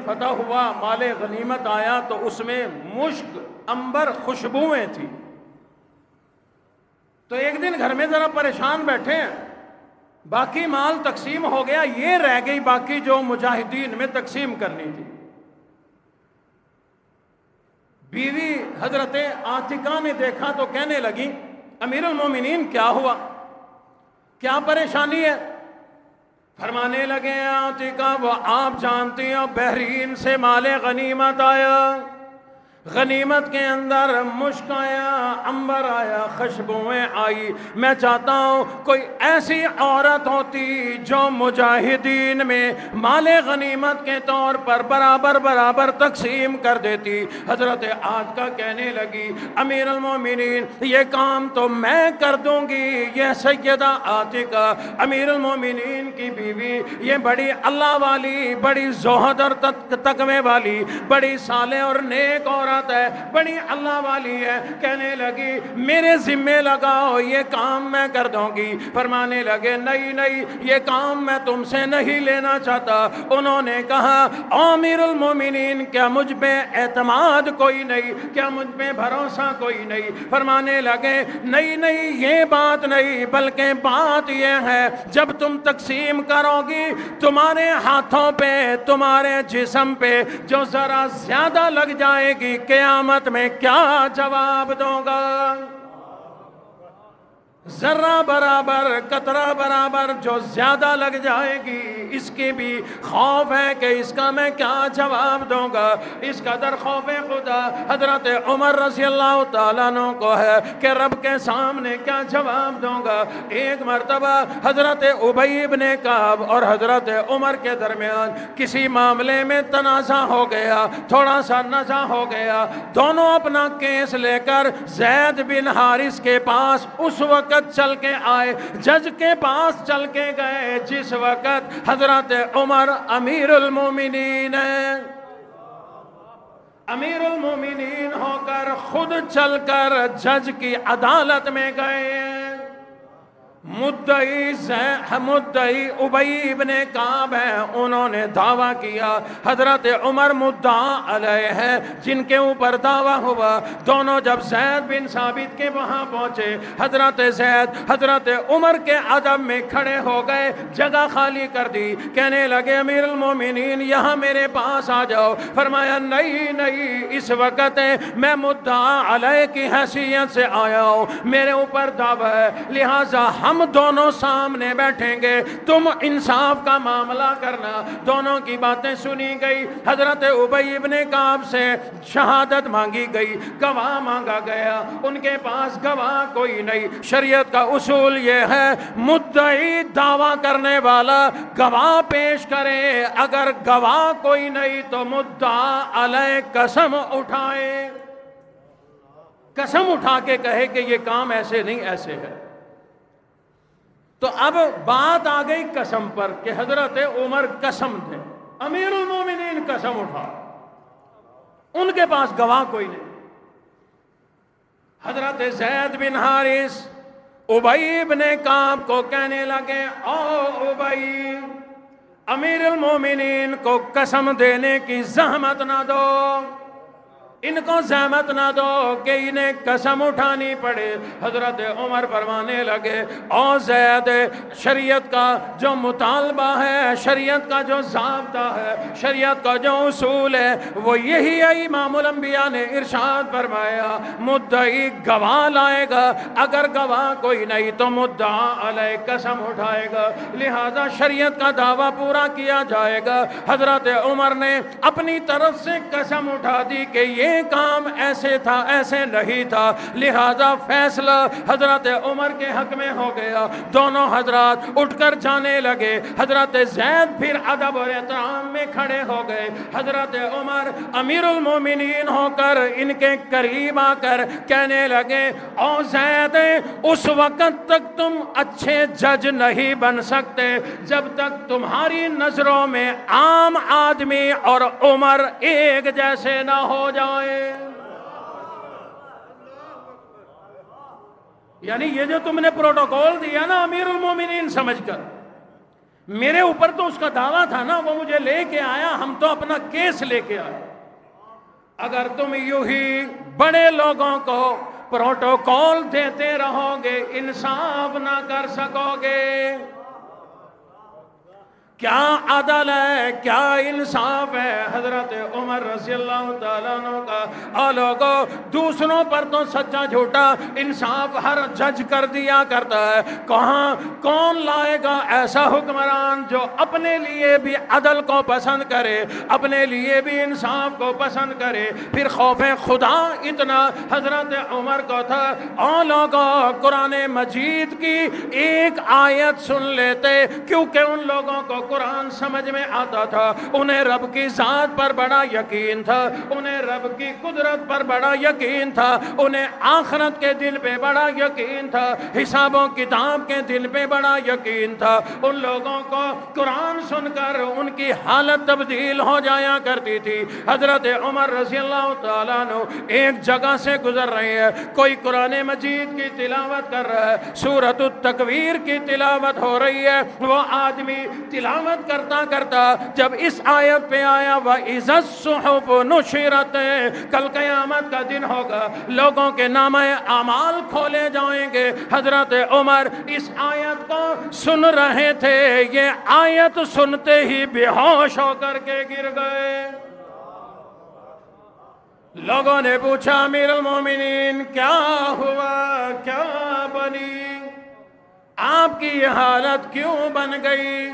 فتح ہوا، مال غنیمت آیا تو اس میں مشک عنبر خوشبوئیں تھی۔ تو ایک دن گھر میں ذرا پریشان بیٹھے ہیں، باقی مال تقسیم ہو گیا، یہ رہ گئی باقی جو مجاہدین میں تقسیم کرنی تھی۔ بیوی حضرت عاتقہ نے دیکھا تو کہنے لگی امیر المومنین کیا ہوا، کیا پریشانی ہے؟ فرمانے لگے عاتقہ وہ آپ جانتی ہو بحرین سے مال غنیمت آیا، غنیمت کے اندر مشک آیا، عنبر آیا، خوشبوئیں آئی، میں چاہتا ہوں کوئی ایسی عورت ہوتی جو مجاہدین میں مال غنیمت کے طور پر برابر برابر تقسیم کر دیتی۔ حضرت عاتقہ کہنے لگی امیر المومنین یہ کام تو میں کر دوں گی۔ یہ سیدہ عاتقہ امیر المومنین کی بیوی، یہ بڑی اللہ والی، بڑی زہد اور تقوی والی، بڑی صالح اور نیک عورت ہے، بڑی اللہ والی ہے، کہنے لگی میرے ذمے لگاؤ، یہ کام میں کر دوں گی۔ فرمانے لگے نہیں یہ کام میں تم سے نہیں لینا چاہتا۔ انہوں نے کہا امیر المومنین کیا مجھ پہ اعتماد کوئی نہیں، کیا مجھ پہ بھروسہ کوئی نہیں؟ فرمانے لگے نہیں یہ بات نہیں، بلکہ بات یہ ہے جب تم تقسیم کرو گی تمہارے ہاتھوں پہ، تمہارے جسم پہ جو ذرا زیادہ لگ جائے گی قیامت میں کیا جواب دوں گا؟ ذرہ برابر قطرہ برابر جو زیادہ لگ جائے گی اس کی بھی خوف ہے کہ اس کا میں کیا جواب دوں گا۔ اس قدر خوف خدا حضرت عمر رضی اللہ تعالیٰ عنہ کو ہے کہ رب کے سامنے کیا جواب دوں گا۔ ایک مرتبہ حضرت ابی بن کعب اور حضرت عمر کے درمیان کسی معاملے میں تنازع ہو گیا، تھوڑا سا نزاع ہو گیا۔ دونوں اپنا کیس لے کر زید بن حارث کے پاس اس وقت چل کے آئے، جج کے پاس چل کے گئے جس وقت حضرت عمر امیر المومنین ہیں۔ امیر المومنین ہو کر خود چل کر جج کی عدالت میں گئے. مدعی ابی ابن کعب ہے، انہوں نے دعویٰ کیا حضرت عمر مدعا علیہ ہے جن کے اوپر دعویٰ ہوا. دونوں جب زید بن ثابت کے وہاں پہنچے، حضرت زید حضرت عمر کے ادب میں کھڑے ہو گئے، جگہ خالی کر دی. کہنے لگے امیر المومنین یہاں میرے پاس آ جاؤ. فرمایا نہیں، اس وقت میں مدعا علیہ کی حیثیت سے آیا ہوں، میرے اوپر دعویٰ ہے، لہٰذا ہم دونوں سامنے بیٹھیں گے، تم انصاف کا معاملہ کرنا. دونوں کی باتیں سنی گئی. حضرت ابی ابن کعب سے شہادت مانگی گئی، گواہ مانگا گیا. ان کے پاس گواہ کوئی نہیں. شریعت کا اصول یہ ہے مدعی دعویٰ کرنے والا گواہ پیش کرے، اگر گواہ کوئی نہیں تو مدعا علیہ قسم اٹھائے، قسم اٹھا کے کہے کہ یہ کام ایسے نہیں ایسے ہے. تو اب بات آ گئی قسم پر کہ حضرت عمر قسم تھے، امیر المومنین قسم اٹھا، ان کے پاس گواہ کوئی نہیں. حضرت زید بن حارث ابی بن کعب کو کہنے لگے او ابی، امیر المومنین کو قسم دینے کی زحمت نہ دو، ان کو زحمت نہ دو کہ انہیں قسم اٹھانی پڑے. حضرت عمر فرمانے لگے او زید، شریعت کا جو مطالبہ ہے، شریعت کا جو ضابطہ ہے، شریعت کا جو اصول ہے وہ یہی ہے. امام الانبیاء نے ارشاد فرمایا مدعی گواہ لائے گا، اگر گواہ کوئی نہیں تو مدعا علیہ قسم اٹھائے گا، لہذا شریعت کا دعویٰ پورا کیا جائے گا. حضرت عمر نے اپنی طرف سے قسم اٹھا دی کہ یہ کام ایسے تھا، ایسے نہیں تھا، لہذا فیصلہ حضرت عمر کے حق میں ہو گیا. دونوں حضرات اٹھ کر جانے لگے. حضرت زید پھر ادب اور احترام میں کھڑے ہو گئے. حضرت عمر امیر المومنین ہو کر ان کے قریب آ کر کہنے لگے او زید، اس وقت تک تم اچھے جج نہیں بن سکتے جب تک تمہاری نظروں میں عام آدمی اور عمر ایک جیسے نہ ہو جائے. یعنی یہ جو تم نے پروٹوکول دیا نا امیر المومنین سمجھ کر، میرے اوپر تو اس کا دعویٰ تھا نا، وہ مجھے لے کے آیا، ہم تو اپنا کیس لے کے آئے. اگر تم یوں ہی بڑے لوگوں کو پروٹوکول دیتے رہو گے انصاف نہ کر سکو گے. کیا عدل ہے، کیا انصاف ہے حضرت عمر رضی اللہ تعالیٰ عنہ کا. اور لوگوں دوسروں پر تو سچا جھوٹا انصاف ہر جج کر دیا کرتا ہے، کہاں کون لائے گا ایسا حکمران جو اپنے لیے بھی عدل کو پسند کرے، اپنے لیے بھی انصاف کو پسند کرے. پھر خوف خدا اتنا حضرت عمر کو تھا. اور لوگوں قرآن مجید کی ایک آیت سن لیتے، کیونکہ ان لوگوں کو قرآن سمجھ میں آتا تھا، انہیں رب کی ذات پر بڑا یقین تھا، انہیں رب کی قدرت پر بڑا یقین تھا، انہیں آخرت کے دن پہ بڑا یقین تھا، حساب و کتاب کے دن پہ بڑا یقین تھا. ان لوگوں کو قرآن سن کر ان کی حالت تبدیل ہو جایا کرتی تھی. حضرت عمر رضی اللہ تعالیٰ عنہ ایک جگہ سے گزر رہے ہیں، کوئی قرآن مجید کی تلاوت کر رہا ہے، سورۃ التکویر کی تلاوت ہو رہی ہے. وہ آدمی تلاوت کرتا کرتا جب اس آیت پہ آیا وَإِذَا الصُّحُفُ نُشِرَتْ، کل قیامت کا دن ہوگا، لوگوں کے نامہ اعمال کھولے جائیں گے. حضرت عمر اس آیت کو سن رہے تھے، یہ آیت سنتے ہی بے ہوش ہو کر کے گر گئے. لوگوں نے پوچھا امیر المومنین کیا ہوا، کیا بنی، آپ کی یہ حالت کیوں بن گئی؟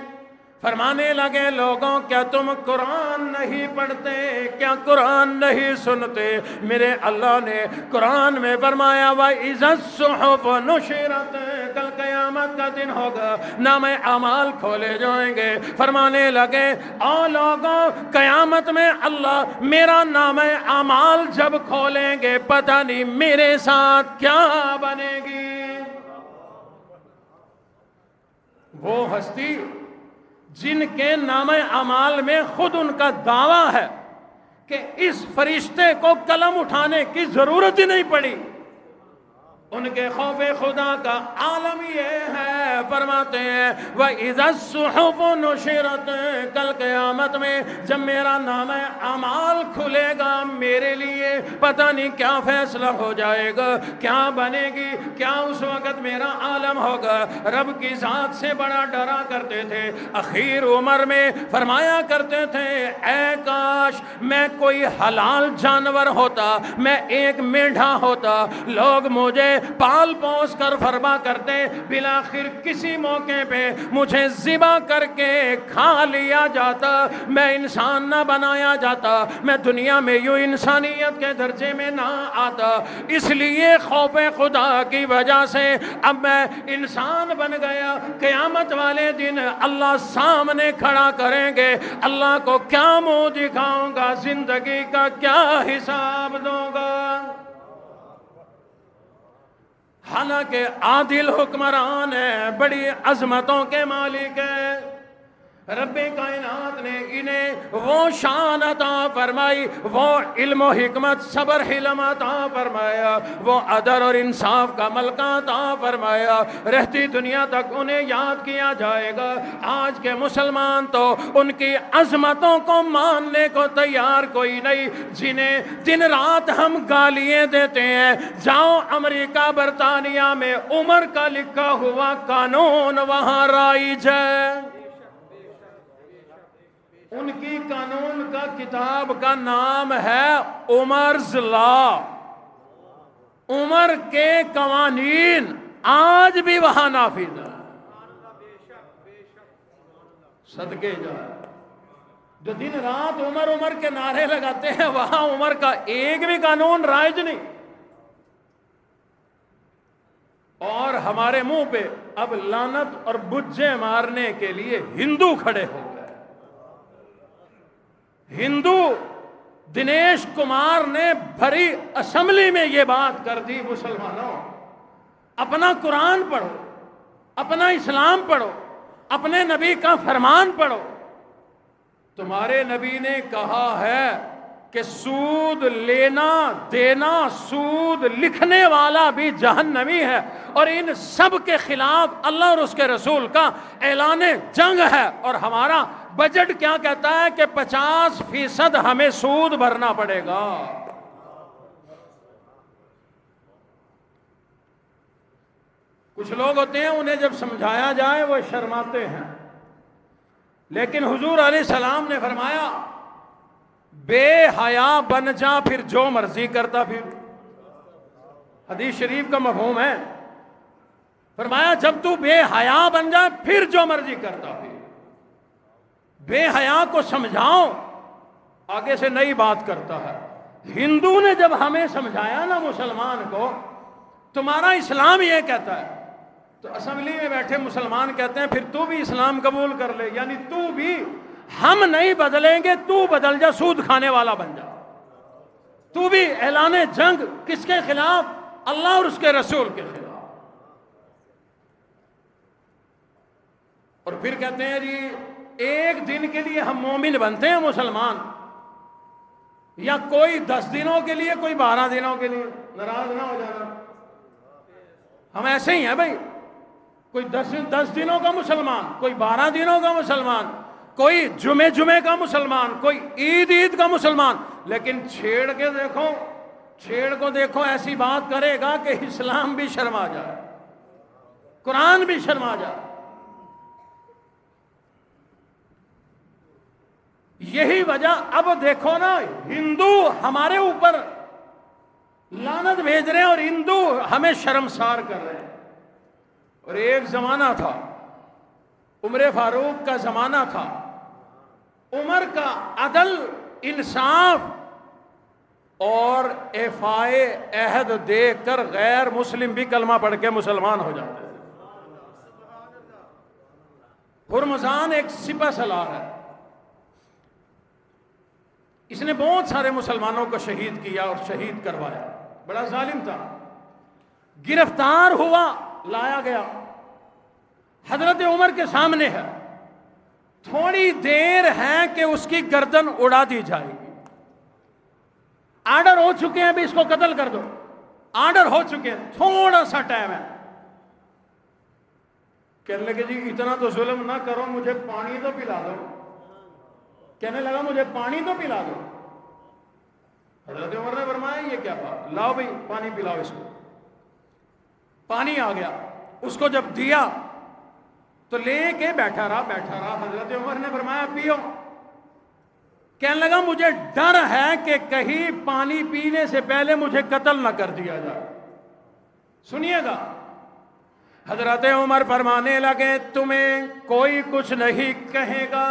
فرمانے لگے لوگوں کیا تم قرآن نہیں پڑھتے، کیا قرآن نہیں سنتے؟ میرے اللہ نے قرآن میں فرمایا وَإِذَا الصُّحُفُ نُشِرَتْ، کل قیامت کا دن ہوگا، نام اعمال کھولے جائیں گے. فرمانے لگے او لوگوں قیامت میں اللہ میرا نام اعمال جب کھولیں گے پتہ نہیں میرے ساتھ کیا بنے گی. وہ ہستی جن کے نام اعمال میں خود ان کا دعویٰ ہے کہ اس فرشتے کو قلم اٹھانے کی ضرورت ہی نہیں پڑی. ان کے خوف خدا کا عالم یہ ہے، فرماتے ہیں وَإِذَا الصُّحُفُ نُشِرَتْ، کل قیامت میں جب میرا نامہ اعمال کھلے گا میرے لیے پتہ نہیں کیا فیصلہ ہو جائے گا، کیا بنے گی، کیا اس وقت میرا عالم ہوگا. رب کی ذات سے بڑا ڈرا کرتے تھے. اخیر عمر میں فرمایا کرتے تھے اے کاش میں کوئی حلال جانور ہوتا، میں ایک مینڈھا ہوتا، لوگ مجھے پال پوس کر فرما کرتے، بلاخر کسی موقع پہ مجھے ذبح کر کے کھا لیا جاتا، میں انسان نہ بنایا جاتا، میں دنیا میں یوں انسانیت کے درجے میں نہ آتا. اس لیے خوف خدا کی وجہ سے اب میں انسان بن گیا. قیامت والے دن اللہ سامنے کھڑا کریں گے، اللہ کو کیا منہ دکھاؤں گا، زندگی کا کیا حساب دوں گا. حالانکہ عادل حکمران ہے، بڑی عظمتوں کے مالک ہے. رب کائنات نے انہیں وہ شان عطا فرمائی، وہ علم و حکمت صبر حلم عطا فرمایا، وہ عدل اور انصاف کا ملکہ عطا فرمایا. رہتی دنیا تک انہیں یاد کیا جائے گا. آج کے مسلمان تو ان کی عظمتوں کو ماننے کو تیار کوئی نہیں، جنہیں دن رات ہم گالیاں دیتے ہیں. جاؤ امریکہ برطانیہ میں عمر کا لکھا ہوا قانون وہاں رائج ہے. ان کی قانون کا کتاب کا نام ہے عمر's لا، عمر کے قوانین آج بھی وہاں نافذ ہے. صدقے جا جو دن رات عمر عمر کے نعرے لگاتے ہیں، وہاں عمر کا ایک بھی قانون رائج نہیں. اور ہمارے منہ پہ اب لعنت اور بجے مارنے کے لیے ہندو کھڑے ہو گئے. ہندو دنیش کمار نے بھری اسمبلی میں یہ بات کر دی، مسلمانوں اپنا قرآن پڑھو، اپنا اسلام پڑھو، اپنے نبی کا فرمان پڑھو. تمہارے نبی نے کہا ہے کہ سود لینا دینا، سود لکھنے والا بھی جہنمی ہے، اور ان سب کے خلاف اللہ اور اس کے رسول کا اعلان جنگ ہے. اور ہمارا بجٹ کیا کہتا ہے کہ 50% ہمیں سود بھرنا پڑے گا. کچھ لوگ ہوتے ہیں انہیں جب سمجھایا جائے وہ شرماتے ہیں، لیکن حضور علیہ السلام نے فرمایا بے حیا بن جا پھر جو مرضی کرتا پھر. حدیث شریف کا مفہوم ہے، فرمایا جب تو بے حیا بن جا پھر جو مرضی کرتا پھر. بے حیا کو سمجھاؤ، آگے سے نئی بات کرتا ہے. ہندو نے جب ہمیں سمجھایا نا مسلمان کو تمہارا اسلام یہ کہتا ہے، تو اسمبلی میں بیٹھے مسلمان کہتے ہیں پھر تو بھی اسلام قبول کر لے، یعنی تو بھی، ہم نہیں بدلیں گے تو بدل جا، سود کھانے والا بن جا. تو بھی اعلان جنگ کس کے خلاف؟ اللہ اور اس کے رسول کے خلاف. اور پھر کہتے ہیں جی ایک دن کے لیے ہم مومن بنتے ہیں مسلمان، یا کوئی 10 دنوں کے لیے، کوئی 12 دنوں کے لیے. ناراض نہ ہو جانا، ہم ایسے ہی ہیں بھائی. کوئی 10 دنوں کا مسلمان، کوئی 12 دنوں کا مسلمان، کوئی جمعے کا مسلمان، کوئی عید کا مسلمان. لیکن چھیڑ کے دیکھو، چھیڑ کو دیکھو، ایسی بات کرے گا کہ اسلام بھی شرما جائے، قرآن بھی شرما جائے. یہی وجہ، اب دیکھو نا ہندو ہمارے اوپر لعنت بھیج رہے ہیں اور ہندو ہمیں شرمسار کر رہے ہیں. اور ایک زمانہ تھا، عمر فاروق کا زمانہ تھا، عمر کا عدل، انصاف اور ایفائے عہد دیکھ کر غیر مسلم بھی کلمہ پڑھ کے مسلمان ہو جاتے ہیں. ہرمزان ایک سپہ سالار ہے، اس نے بہت سارے مسلمانوں کو شہید کیا اور شہید کروایا، بڑا ظالم تھا. گرفتار ہوا، لایا گیا، حضرت عمر کے سامنے ہے. تھوڑی دیر ہے کہ اس کی گردن اڑا دی جائے گی. آرڈر ہو چکے ہیں بھی اس کو قتل کر دو، آرڈر ہو چکے ہیں، تھوڑا سا ٹائم ہے. کہنے لگے جی اتنا تو ظلم نہ کرو، مجھے پانی تو پلا دو. کہنے لگا مجھے پانی تو پلا دو. حضرت عمر نے فرمایا یہ کیا بات، لاؤ بھائی پانی پلاؤ اس کو. پانی آ گیا، اس کو جب دیا تو لے کے بیٹھا رہا. حضرت عمر نے فرمایا پیو. کہنے لگا مجھے ڈر ہے کہ کہیں پانی پینے سے پہلے مجھے قتل نہ کر دیا جائے. سنیے گا، حضرت عمر فرمانے لگے تمہیں کوئی کچھ نہیں کہے گا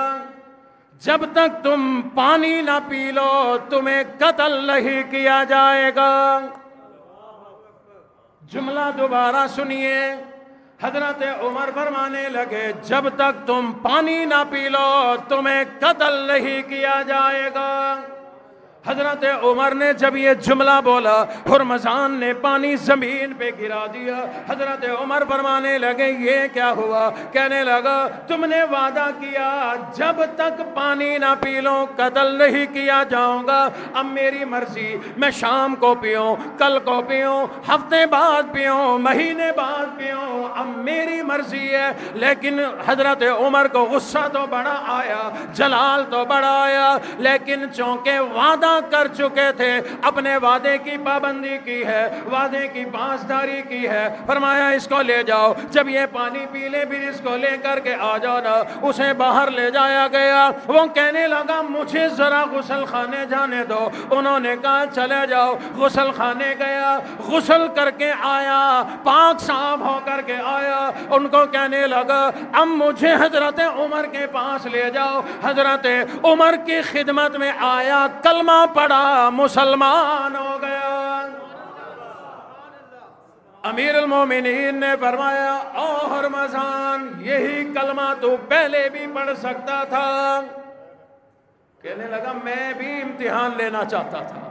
جب تک تم پانی نہ پی لو، تمہیں قتل نہیں کیا جائے گا. جملہ دوبارہ سنیے. حضرت عمر فرمانے لگے جب تک تم پانی نہ پی لو تمہیں قتل نہیں کیا جائے گا. حضرت عمر نے جب یہ جملہ بولا ہرمزان نے پانی زمین پہ گرا دیا. حضرت عمر فرمانے لگے یہ کیا ہوا؟ کہنے لگا تم نے وعدہ کیا جب تک پانی نہ پی لو قتل نہیں کیا جاؤں گا. اب میری مرضی، میں شام کو پیوں، کل کو پیوں، ہفتے بعد پیوں، مہینے بعد پیوں، اب میری مرضی ہے. لیکن حضرت عمر کو غصہ تو بڑا آیا، جلال تو بڑا آیا، لیکن چونکہ وعدہ کر چکے تھے، اپنے وعدے کی پابندی کی ہے، وعدے کی پاسداری کی ہے. فرمایا اس کو لے جاؤ، جب یہ پانی پی لے پھر اس کو لے کر کے آ جاؤ نا. اسے باہر لے جایا گیا. وہ کہنے لگا مجھے ذرا غسل خانے جانے دو. انہوں نے کہا چلے جاؤ. غسل خانے گیا، غسل کر کے آیا، پاک صاف ہو کر کے آیا. ان کو کہنے لگا اب مجھے حضرت عمر کے پاس لے جاؤ. حضرت عمر کی خدمت میں آیا، کلمہ پڑھا، مسلمان ہو گیا. امیر المومنین نے فرمایا او ہرمزان یہی کلمہ تو پہلے بھی پڑھ سکتا تھا. کہنے لگا میں بھی امتحان لینا چاہتا تھا،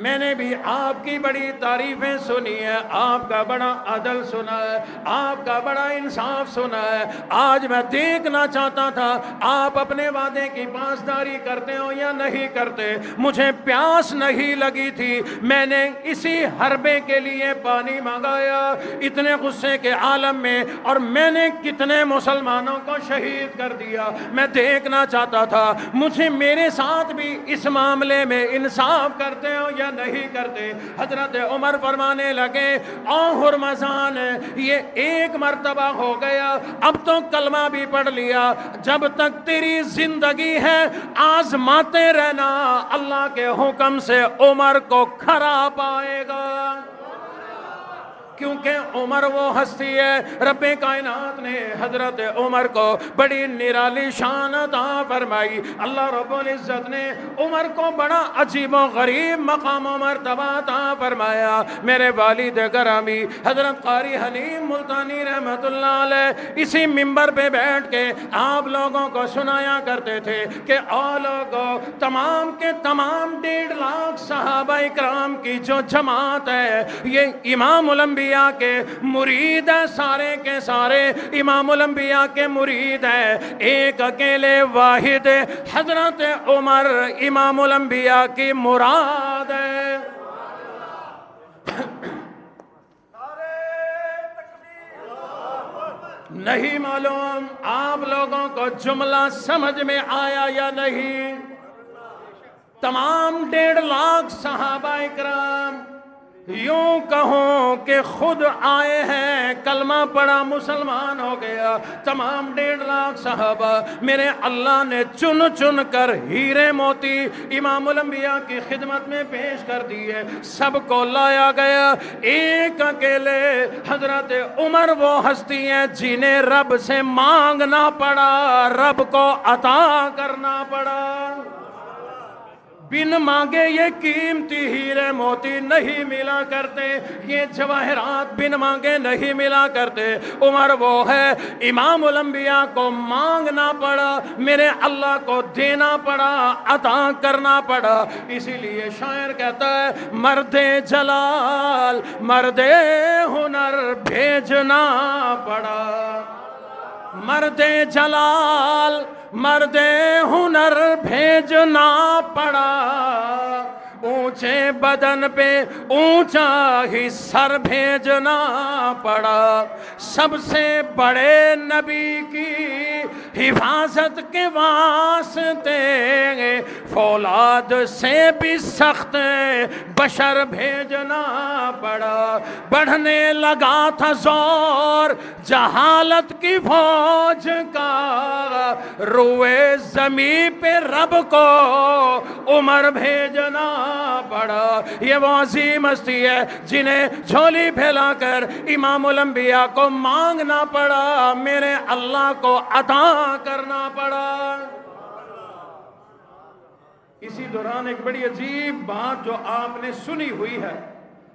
میں نے بھی آپ کی بڑی تعریفیں سنی ہے، آپ کا بڑا عدل سنا ہے، آپ کا بڑا انصاف سنا ہے. آج میں دیکھنا چاہتا تھا آپ اپنے وعدے کی پاسداری کرتے ہو یا نہیں کرتے. مجھے پیاس نہیں لگی تھی، میں نے اسی حربے کے لیے پانی منگایا اتنے غصے کے عالم میں، اور میں نے کتنے مسلمانوں کو شہید کر دیا. میں دیکھنا چاہتا تھا مجھے میرے ساتھ بھی اس معاملے میں انصاف کرتے ہو یا نہیں کرتے. حضرت عمر فرمانے لگے او ہرمزان یہ ایک مرتبہ ہو گیا، اب تو کلمہ بھی پڑھ لیا. جب تک تیری زندگی ہے آزماتے رہنا، اللہ کے حکم سے عمر کو کھرا پائے گا. کیونکہ عمر وہ ہستی ہے، رب کائنات نے حضرت عمر کو بڑی نرالی شان عطا فرمائی. اللہ رب العزت نے عمر کو بڑا عجیب و غریب مقام و مرتبہ عطا فرمایا. میرے والد گرامی حضرت قاری حلیم ملتانی رحمت اللہ علیہ اسی منبر پہ بیٹھ کے آپ لوگوں کو سنایا کرتے تھے کہ او لوگوں، تمام کے تمام 1.5 لاکھ صحابہ اکرام کی جو جماعت ہے یہ امام الانبیاء کے مرید ہیں، سارے کے سارے امام الانبیاء کے مرید ہیں. ایک اکیلے واحد حضرت عمر امام الانبیاء کی مراد ہے. نہیں معلوم آپ لوگوں کو جملہ سمجھ میں آیا یا نہیں. تمام 1.5 لاکھ صحابہ اکرام یوں کہوں کہ خود آئے ہیں، کلمہ پڑھا، مسلمان ہو گیا. تمام 1.5 لاکھ صحابہ میرے اللہ نے چن چن کر ہیرے موتی امام الانبیاء کی خدمت میں پیش کر دیے. سب کو لایا گیا. ایک اکیلے حضرت عمر وہ ہستی ہیں جنہیں رب سے مانگنا پڑا، رب کو عطا کرنا پڑا. بن مانگے یہ قیمتی ہیرے موتی نہیں ملا کرتے، یہ جواہرات بن مانگے نہیں ملا کرتے. عمر وہ ہے امام الانبیاء کو مانگنا پڑا، میرے اللہ کو دینا پڑا، عطا کرنا پڑا. اسی لیے شاعر کہتا ہے مرد جلال مرد ہنر بھیجنا پڑا. مرد جلال مرد ہنر بھیجنا پڑا. اونچے بدن پہ اونچا ہی سر بھیجنا پڑا، سب سے بڑے نبی کی حفاظت کے واسطے فولاد سے بھی سخت بشر بھیجنا پڑا۔ بڑھنے لگا تھا زور جہالت کی فوج کا، روئے زمین پہ رب کو عمر بھیجنا پڑا۔ یہ وہ عظیم ہستی ہے جنہیں جھولی پھیلا کر امام الانبیاء کو مانگنا پڑا، میرے اللہ کو عطا کرنا پڑا۔ اسی دوران ایک بڑی عجیب بات جو آپ نے سنی ہوئی ہے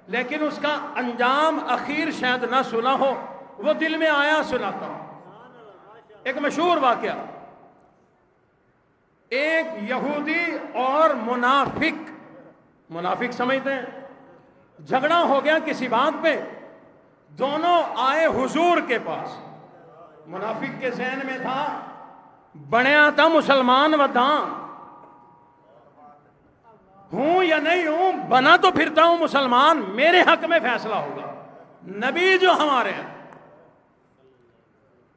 لیکن اس کا انجام اخیر شاید نہ سنا ہو، وہ دل میں آیا سناتا ہوں۔ ایک مشہور واقعہ، ایک یہودی اور منافق سمجھتے ہیں، جھگڑا ہو گیا کسی بات پہ، دونوں آئے حضور کے پاس۔ منافق کے ذہن میں تھا بنیا تھا مسلمان وداں، ہوں یا نہیں ہوں بنا تو پھرتا ہوں مسلمان، میرے حق میں فیصلہ ہوگا، نبی جو ہمارے ہیں۔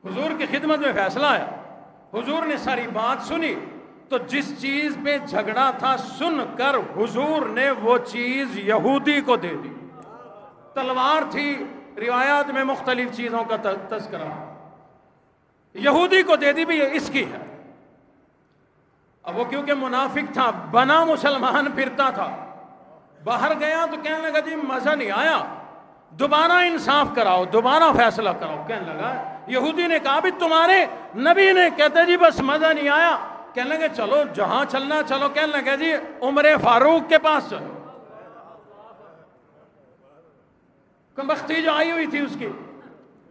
حضور کی خدمت میں فیصلہ آیا، حضور نے ساری بات سنی، تو جس چیز پہ جھگڑا تھا سن کر حضور نے وہ چیز یہودی کو دے دی۔ تلوار تھی، روایات میں مختلف چیزوں کا تذکرہ، یہودی کو دے دی بھی یہ اس کی ہے۔ اب وہ کیونکہ منافق تھا، بنا مسلمان پھرتا تھا، باہر گیا تو کہنے لگا جی مزہ نہیں آیا، دوبارہ انصاف کراؤ، دوبارہ فیصلہ کراؤ۔ کہنے لگا یہودی نے کہا بھی تمہارے نبی نے، کہتے جی بس مزہ نہیں آیا، کہنے لگے چلو جہاں چلنا چلو، کہنے لگے جی عمر فاروق کے پاس چلو۔ کمبختی جو آئی ہوئی تھی اس کی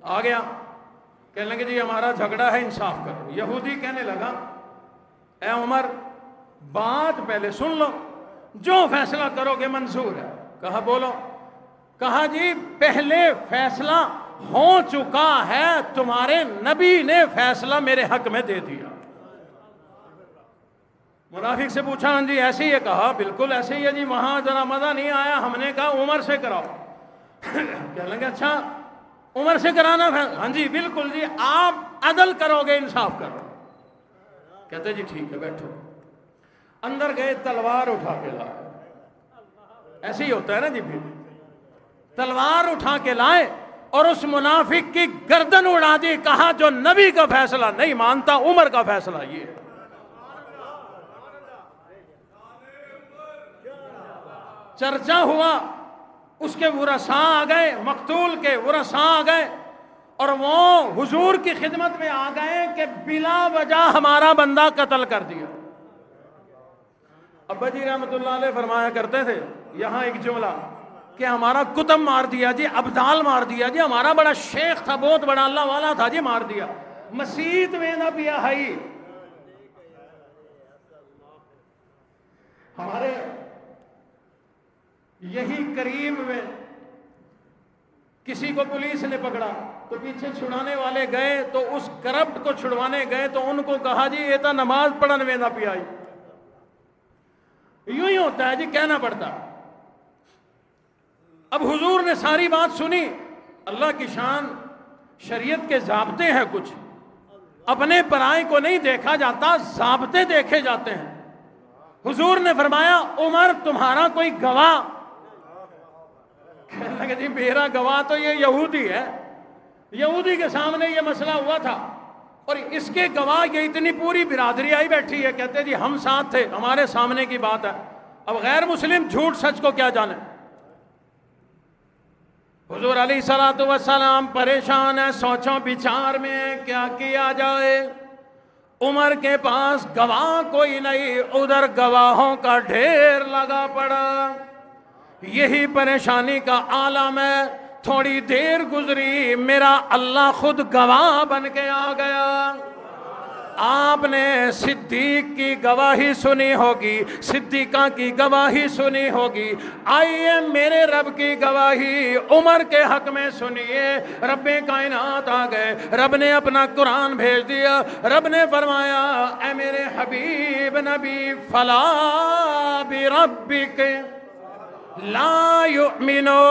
آ گیا، کہنے لگے جی ہمارا جھگڑا ہے، انصاف کرو۔ یہودی کہنے لگا اے عمر بات پہلے سن لو، جو فیصلہ کرو گے منظور ہے۔ کہا بولو، کہا جی پہلے فیصلہ ہو چکا ہے، تمہارے نبی نے فیصلہ میرے حق میں دے دیا۔ منافق سے پوچھا ہاں جی ایسے ہی ہے؟ کہا بالکل ایسے ہی ہے جی، وہاں ذرا مزہ نہیں آیا، ہم نے کہا عمر سے کراؤ۔ کہنے لگے اچھا عمر سے کرانا ہے؟ ہاں جی بالکل جی، آپ عدل کرو گے، انصاف کرو۔ کہتے جی ٹھیک ہے بیٹھو۔ اندر گئے، تلوار اٹھا کے لائے، ایسے ہی ہوتا ہے نا جی، پھر تلوار اٹھا کے لائے اور اس منافق کی گردن اڑا دی۔ کہا جو نبی کا فیصلہ نہیں مانتا، عمر کا فیصلہ یہ ہے۔ چرچا ہوا، اس کے ورثاء آ گئے، مقتول کے ورثاء آ گئے اور وہ حضور کی خدمت میں آ گئے کہ بلا وجہ ہمارا بندہ قتل کر دیا۔ ابا جی رحمت اللہ علیہ فرمایا کرتے تھے یہاں ایک جملہ کہ ہمارا کتب مار دیا جی، ابدال مار دیا جی، ہمارا بڑا شیخ تھا، بہت بڑا اللہ والا تھا جی، مار دیا۔ مسیت میں نہ پیا ہائی، ہمارے یہی قریب میں کسی کو پولیس نے پکڑا تو پیچھے چھڑانے والے گئے تو اس کرپٹ کو چھڑوانے گئے تو ان کو کہا جی یہ تو نماز پڑھن میں نہ پیائی۔ یوں ہی ہوتا ہے جی، کہنا پڑتا۔ اب حضور نے ساری بات سنی، اللہ کی شان، شریعت کے ضابطے ہیں کچھ، اپنے پرائے کو نہیں دیکھا جاتا، ضابطے دیکھے جاتے ہیں۔ حضور نے فرمایا عمر تمہارا کوئی گواہ؟ کہنے لگے جی میرا گواہ تو یہ یہودی ہے، یہودی کے سامنے یہ مسئلہ ہوا تھا اور اس کے گواہ یہ اتنی پوری برادری آئی بیٹھی ہے، کہتے جی ہم ساتھ تھے، ہمارے سامنے کی بات ہے۔ اب غیر مسلم جھوٹ سچ کو کیا جانے۔ حضور علیہ الصلوۃ والسلام پریشان ہے، سوچوں بچار میں کیا کیا جائے۔ عمر کے پاس گواہ کوئی نہیں، ادھر گواہوں کا ڈھیر لگا پڑا، یہی پریشانی کا عالم ہے۔ تھوڑی دیر گزری، میرا اللہ خود گواہ بن کے آ گیا۔ آپ نے صدیق کی گواہی سنی ہوگی، صدیقہ کی گواہی سنی ہوگی، آئیے میرے رب کی گواہی عمر کے حق میں سنیے۔ رب کائنات آ گئے، رب نے اپنا قرآن بھیج دیا، رب نے فرمایا اے میرے حبیب نبی فلا بربک لا یؤمنون،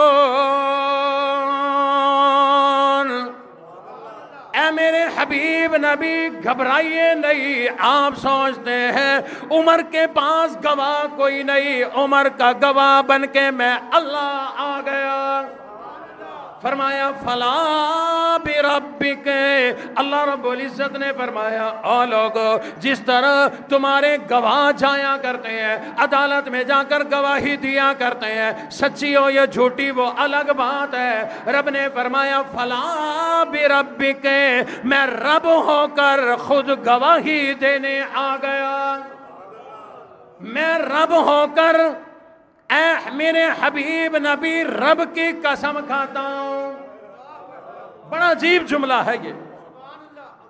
اے میرے حبیب نبی گھبرائیے نہیں۔ آپ سوچتے ہیں عمر کے پاس گواہ کوئی نہیں، عمر کا گواہ بن کے میں اللہ آ گیا۔ فرمایا فلا بربک، اللہ رب العزت نے فرمایا او لوگو، جس طرح تمہارے گواہ جایا کرتے ہیں، عدالت میں جا کر گواہی دیا کرتے ہیں، سچی ہو یا جھوٹی وہ الگ بات ہے، رب نے فرمایا فلا بربک، میں رب ہو کر خود گواہی دینے آ گیا، میں رب ہو کر اے میرے حبیب نبی رب کی قسم کھاتا ہوں۔ بڑا عجیب جملہ ہے یہ،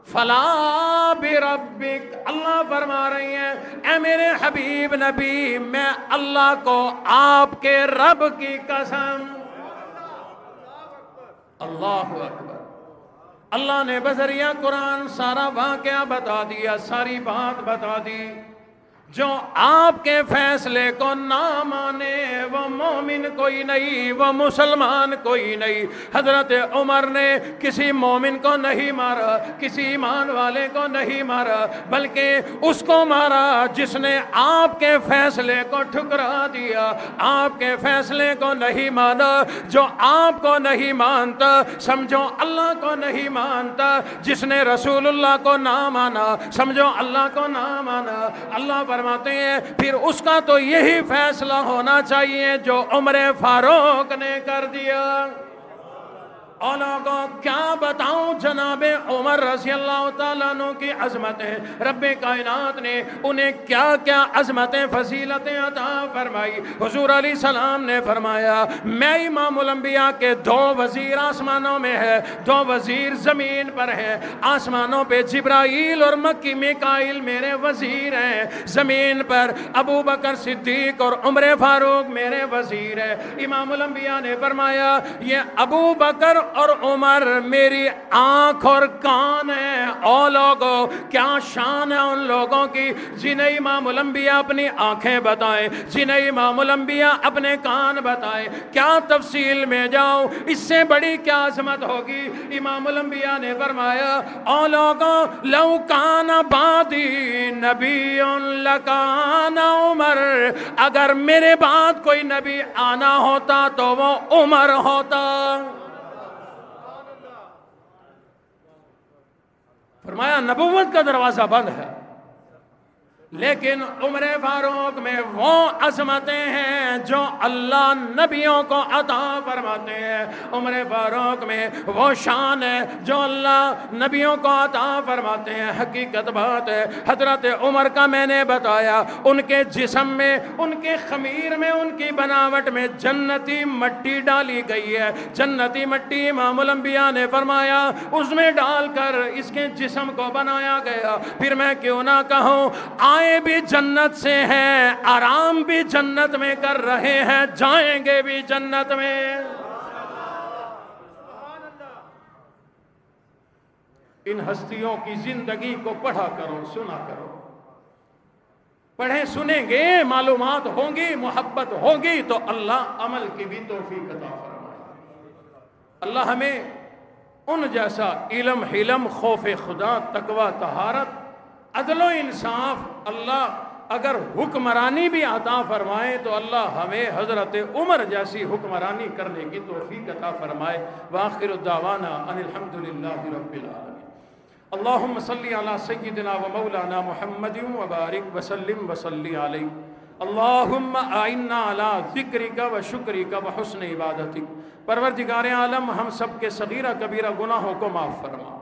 فلا بربک، اللہ فرما رہی ہیں اے میرے حبیب نبی میں اللہ کو آپ کے رب کی قسم۔ اللہ اکبر، اللہ نے بذریعہ قرآن سارا واقعہ بتا دیا، ساری بات بتا دی۔ جو آپ کے فیصلے کو نہ مانے وہ مومن کوئی نہیں، وہ مسلمان کوئی نہیں۔ حضرت عمر نے کسی مومن کو نہیں مارا، کسی ایمان والے کو نہیں مارا، بلکہ اس کو مارا جس نے آپ کے فیصلے کو ٹھکرا دیا، آپ کے فیصلے کو نہیں مانا۔ جو آپ کو نہیں مانتا سمجھو اللہ کو نہیں مانتا، جس نے رسول اللہ کو نہ مانا سمجھو اللہ کو نہ مانا۔ اللہ فرماتے ہیں پھر اس کا تو یہی فیصلہ ہونا چاہیے جو عمر فاروق نے کر دیا۔ اور لوگوں کیا بتاؤں جناب عمر رضی اللہ تعالیٰ عنہ کی عظمتیں، رب کائنات نے انہیں کیا کیا عظمتیں فضیلتیں عطا فرمائی۔ حضور علیہ السلام نے فرمایا میں امام الانبیاء کے 2 وزیر آسمانوں میں ہے، 2 وزیر زمین پر ہیں۔ آسمانوں پہ جبرائیل اور مکی میکائیل میرے وزیر ہیں، زمین پر ابو بکر صدیق اور عمر فاروق میرے وزیر ہیں۔ امام الانبیاء نے فرمایا یہ ابو بکر اور عمر میری آنکھ اور کان ہے۔ او لوگوں کیا شان ہے ان لوگوں کی جنہیں امام الانبیاء اپنی آنکھیں بتائیں، جنہیں امام الانبیاء اپنے کان بتائیں۔ کیا تفصیل میں جاؤں، اس سے بڑی کیا عظمت ہوگی۔ امام الانبیاء نے فرمایا او لوگوں لو کان بعدی نبی لکان عمر، اگر میرے بعد کوئی نبی آنا ہوتا تو وہ عمر ہوتا۔ فرمایا نبوت کا دروازہ بند ہے، لیکن عمر فاروق میں وہ عظمتیں ہیں جو اللہ نبیوں کو عطا فرماتے ہیں۔ عمر فاروق میں وہ شان ہے جو اللہ نبیوں کو عطا فرماتے ہیں۔ حقیقت بات ہے حضرت عمر کا میں نے بتایا، ان کے جسم میں، ان کے خمیر میں، ان کی بناوٹ میں جنتی مٹی ڈالی گئی ہے۔ جنتی مٹی امام الانبیاء نے فرمایا اس میں ڈال کر اس کے جسم کو بنایا گیا۔ پھر میں کیوں نہ کہوں آئے بھی جنت سے ہیں، آرام بھی جنت میں کر رہے ہیں، جائیں گے بھی جنت میں۔ ان ہستیوں کی زندگی کو پڑھا کرو، سنا کرو، پڑھیں سنیں گے، معلومات ہوں گی، محبت ہوگی تو اللہ عمل کی بھی توفیق عطا فرمائے۔ اللہ ہمیں ان جیسا علم، حلم، خوف خدا، تقوی، طہارت، عدل و انصاف، اللہ اگر حکمرانی بھی عطا فرمائے تو اللہ ہمیں حضرت عمر جیسی حکمرانی کرنے کی توفیق عطا فرمائے۔ وآخر دعوانا ان الحمدللہ رب العالمین۔ اللہم صلی علی سیدنا و مولانا محمد وبارک وسلم وصلی علیہ۔ اللہم اعنا علی ذکرک و شکرک و حسن عبادتک۔ پروردگار عالم ہم سب کے صغیرہ کبیرہ گناہوں کو معاف فرما۔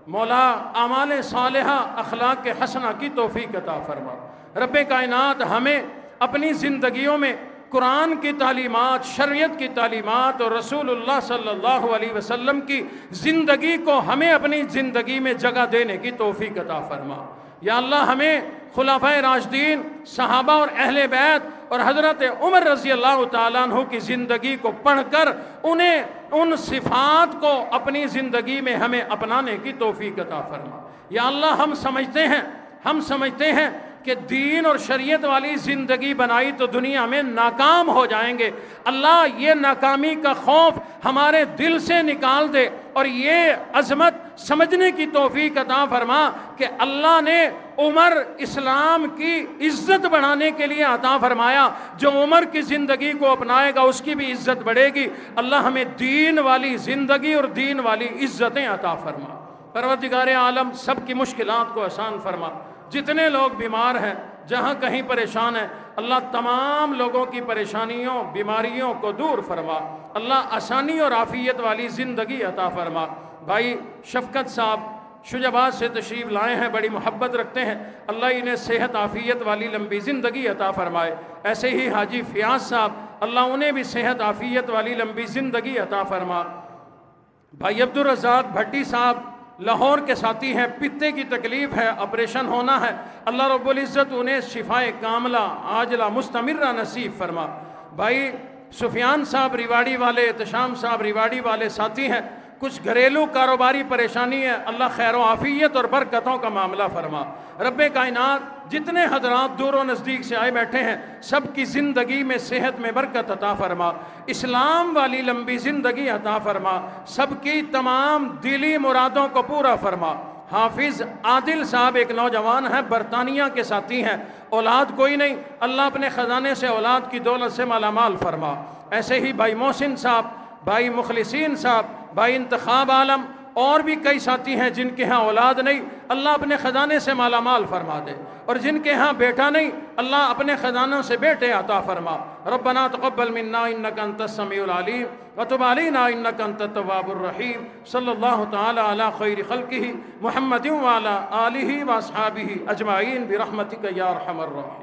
مولا اعمال صالحہ، اخلاق حسنہ کی توفیق عطا فرما۔ رب کائنات ہمیں اپنی زندگیوں میں قرآن کی تعلیمات، شریعت کی تعلیمات اور رسول اللہ صلی اللہ علیہ وسلم کی زندگی کو ہمیں اپنی زندگی میں جگہ دینے کی توفیق عطا فرما۔ یا اللہ ہمیں خلفائے راشدین، صحابہ اور اہل بیت اور حضرت عمر رضی اللہ تعالیٰ عنہ کی زندگی کو پڑھ کر انہیں ان صفات کو اپنی زندگی میں ہمیں اپنانے کی توفیق عطا فرما۔ یا اللہ ہم سمجھتے ہیں کہ دین اور شریعت والی زندگی بنائی تو دنیا میں ناکام ہو جائیں گے۔ اللہ یہ ناکامی کا خوف ہمارے دل سے نکال دے اور یہ عظمت سمجھنے کی توفیق عطا فرما کہ اللہ نے عمر اسلام کی عزت بڑھانے کے لیے عطا فرمایا۔ جو عمر کی زندگی کو اپنائے گا اس کی بھی عزت بڑھے گی۔ اللہ ہمیں دین والی زندگی اور دین والی عزتیں عطا فرما۔ پروردگار عالم سب کی مشکلات کو آسان فرما۔ جتنے لوگ بیمار ہیں، جہاں کہیں پریشان ہیں، اللہ تمام لوگوں کی پریشانیوں بیماریوں کو دور فرما۔ اللہ آسانی اور عافیت والی زندگی عطا فرما۔ بھائی شفقت صاحب شجاباد سے تشریف لائے ہیں، بڑی محبت رکھتے ہیں، اللہ انہیں صحت عافیت والی لمبی زندگی عطا فرمائے۔ ایسے ہی حاجی فیاض صاحب، اللہ انہیں بھی صحت عافیت والی لمبی زندگی عطا فرما۔ بھائی عبدالرزاق بھٹی صاحب لاہور کے ساتھی ہیں، پتے کی تکلیف ہے، آپریشن ہونا ہے، اللہ رب العزت انہیں شفائے کاملہ عاجلہ مستمرہ نصیب فرما۔ بھائی سفیان صاحب ریواڑی والے، احتشام صاحب ریواڑی والے ساتھی ہیں، کچھ گھریلو کاروباری پریشانی ہے، اللہ خیر و عافیت اور برکتوں کا معاملہ فرما۔ رب کائنات جتنے حضرات دور و نزدیک سے آئے بیٹھے ہیں، سب کی زندگی میں صحت میں برکت عطا فرما، اسلام والی لمبی زندگی عطا فرما، سب کی تمام دلی مرادوں کو پورا فرما۔ حافظ عادل صاحب ایک نوجوان ہیں، برطانیہ کے ساتھی ہیں، اولاد کوئی نہیں، اللہ اپنے خزانے سے اولاد کی دولت سے مالا مال فرما۔ ایسے ہی بھائی محسن صاحب، بھائی مخلصین صاحب، بھائی انتخاب عالم اور بھی کئی ساتھی ہیں جن کے ہاں اولاد نہیں، اللہ اپنے خزانے سے مالا مال فرما دے، اور جن کے ہاں بیٹا نہیں، اللہ اپنے خزانوں سے بیٹے عطا فرما۔ ربنا تقبل منا انک انت السمیع العلیم وتب علینا انک انت التواب الرحیم۔ صلی اللہ تعالی علی خیر خلقہ محمد وعلی آلہ واصحابہ اجمعین برحمتک یا ارحم الراحمین۔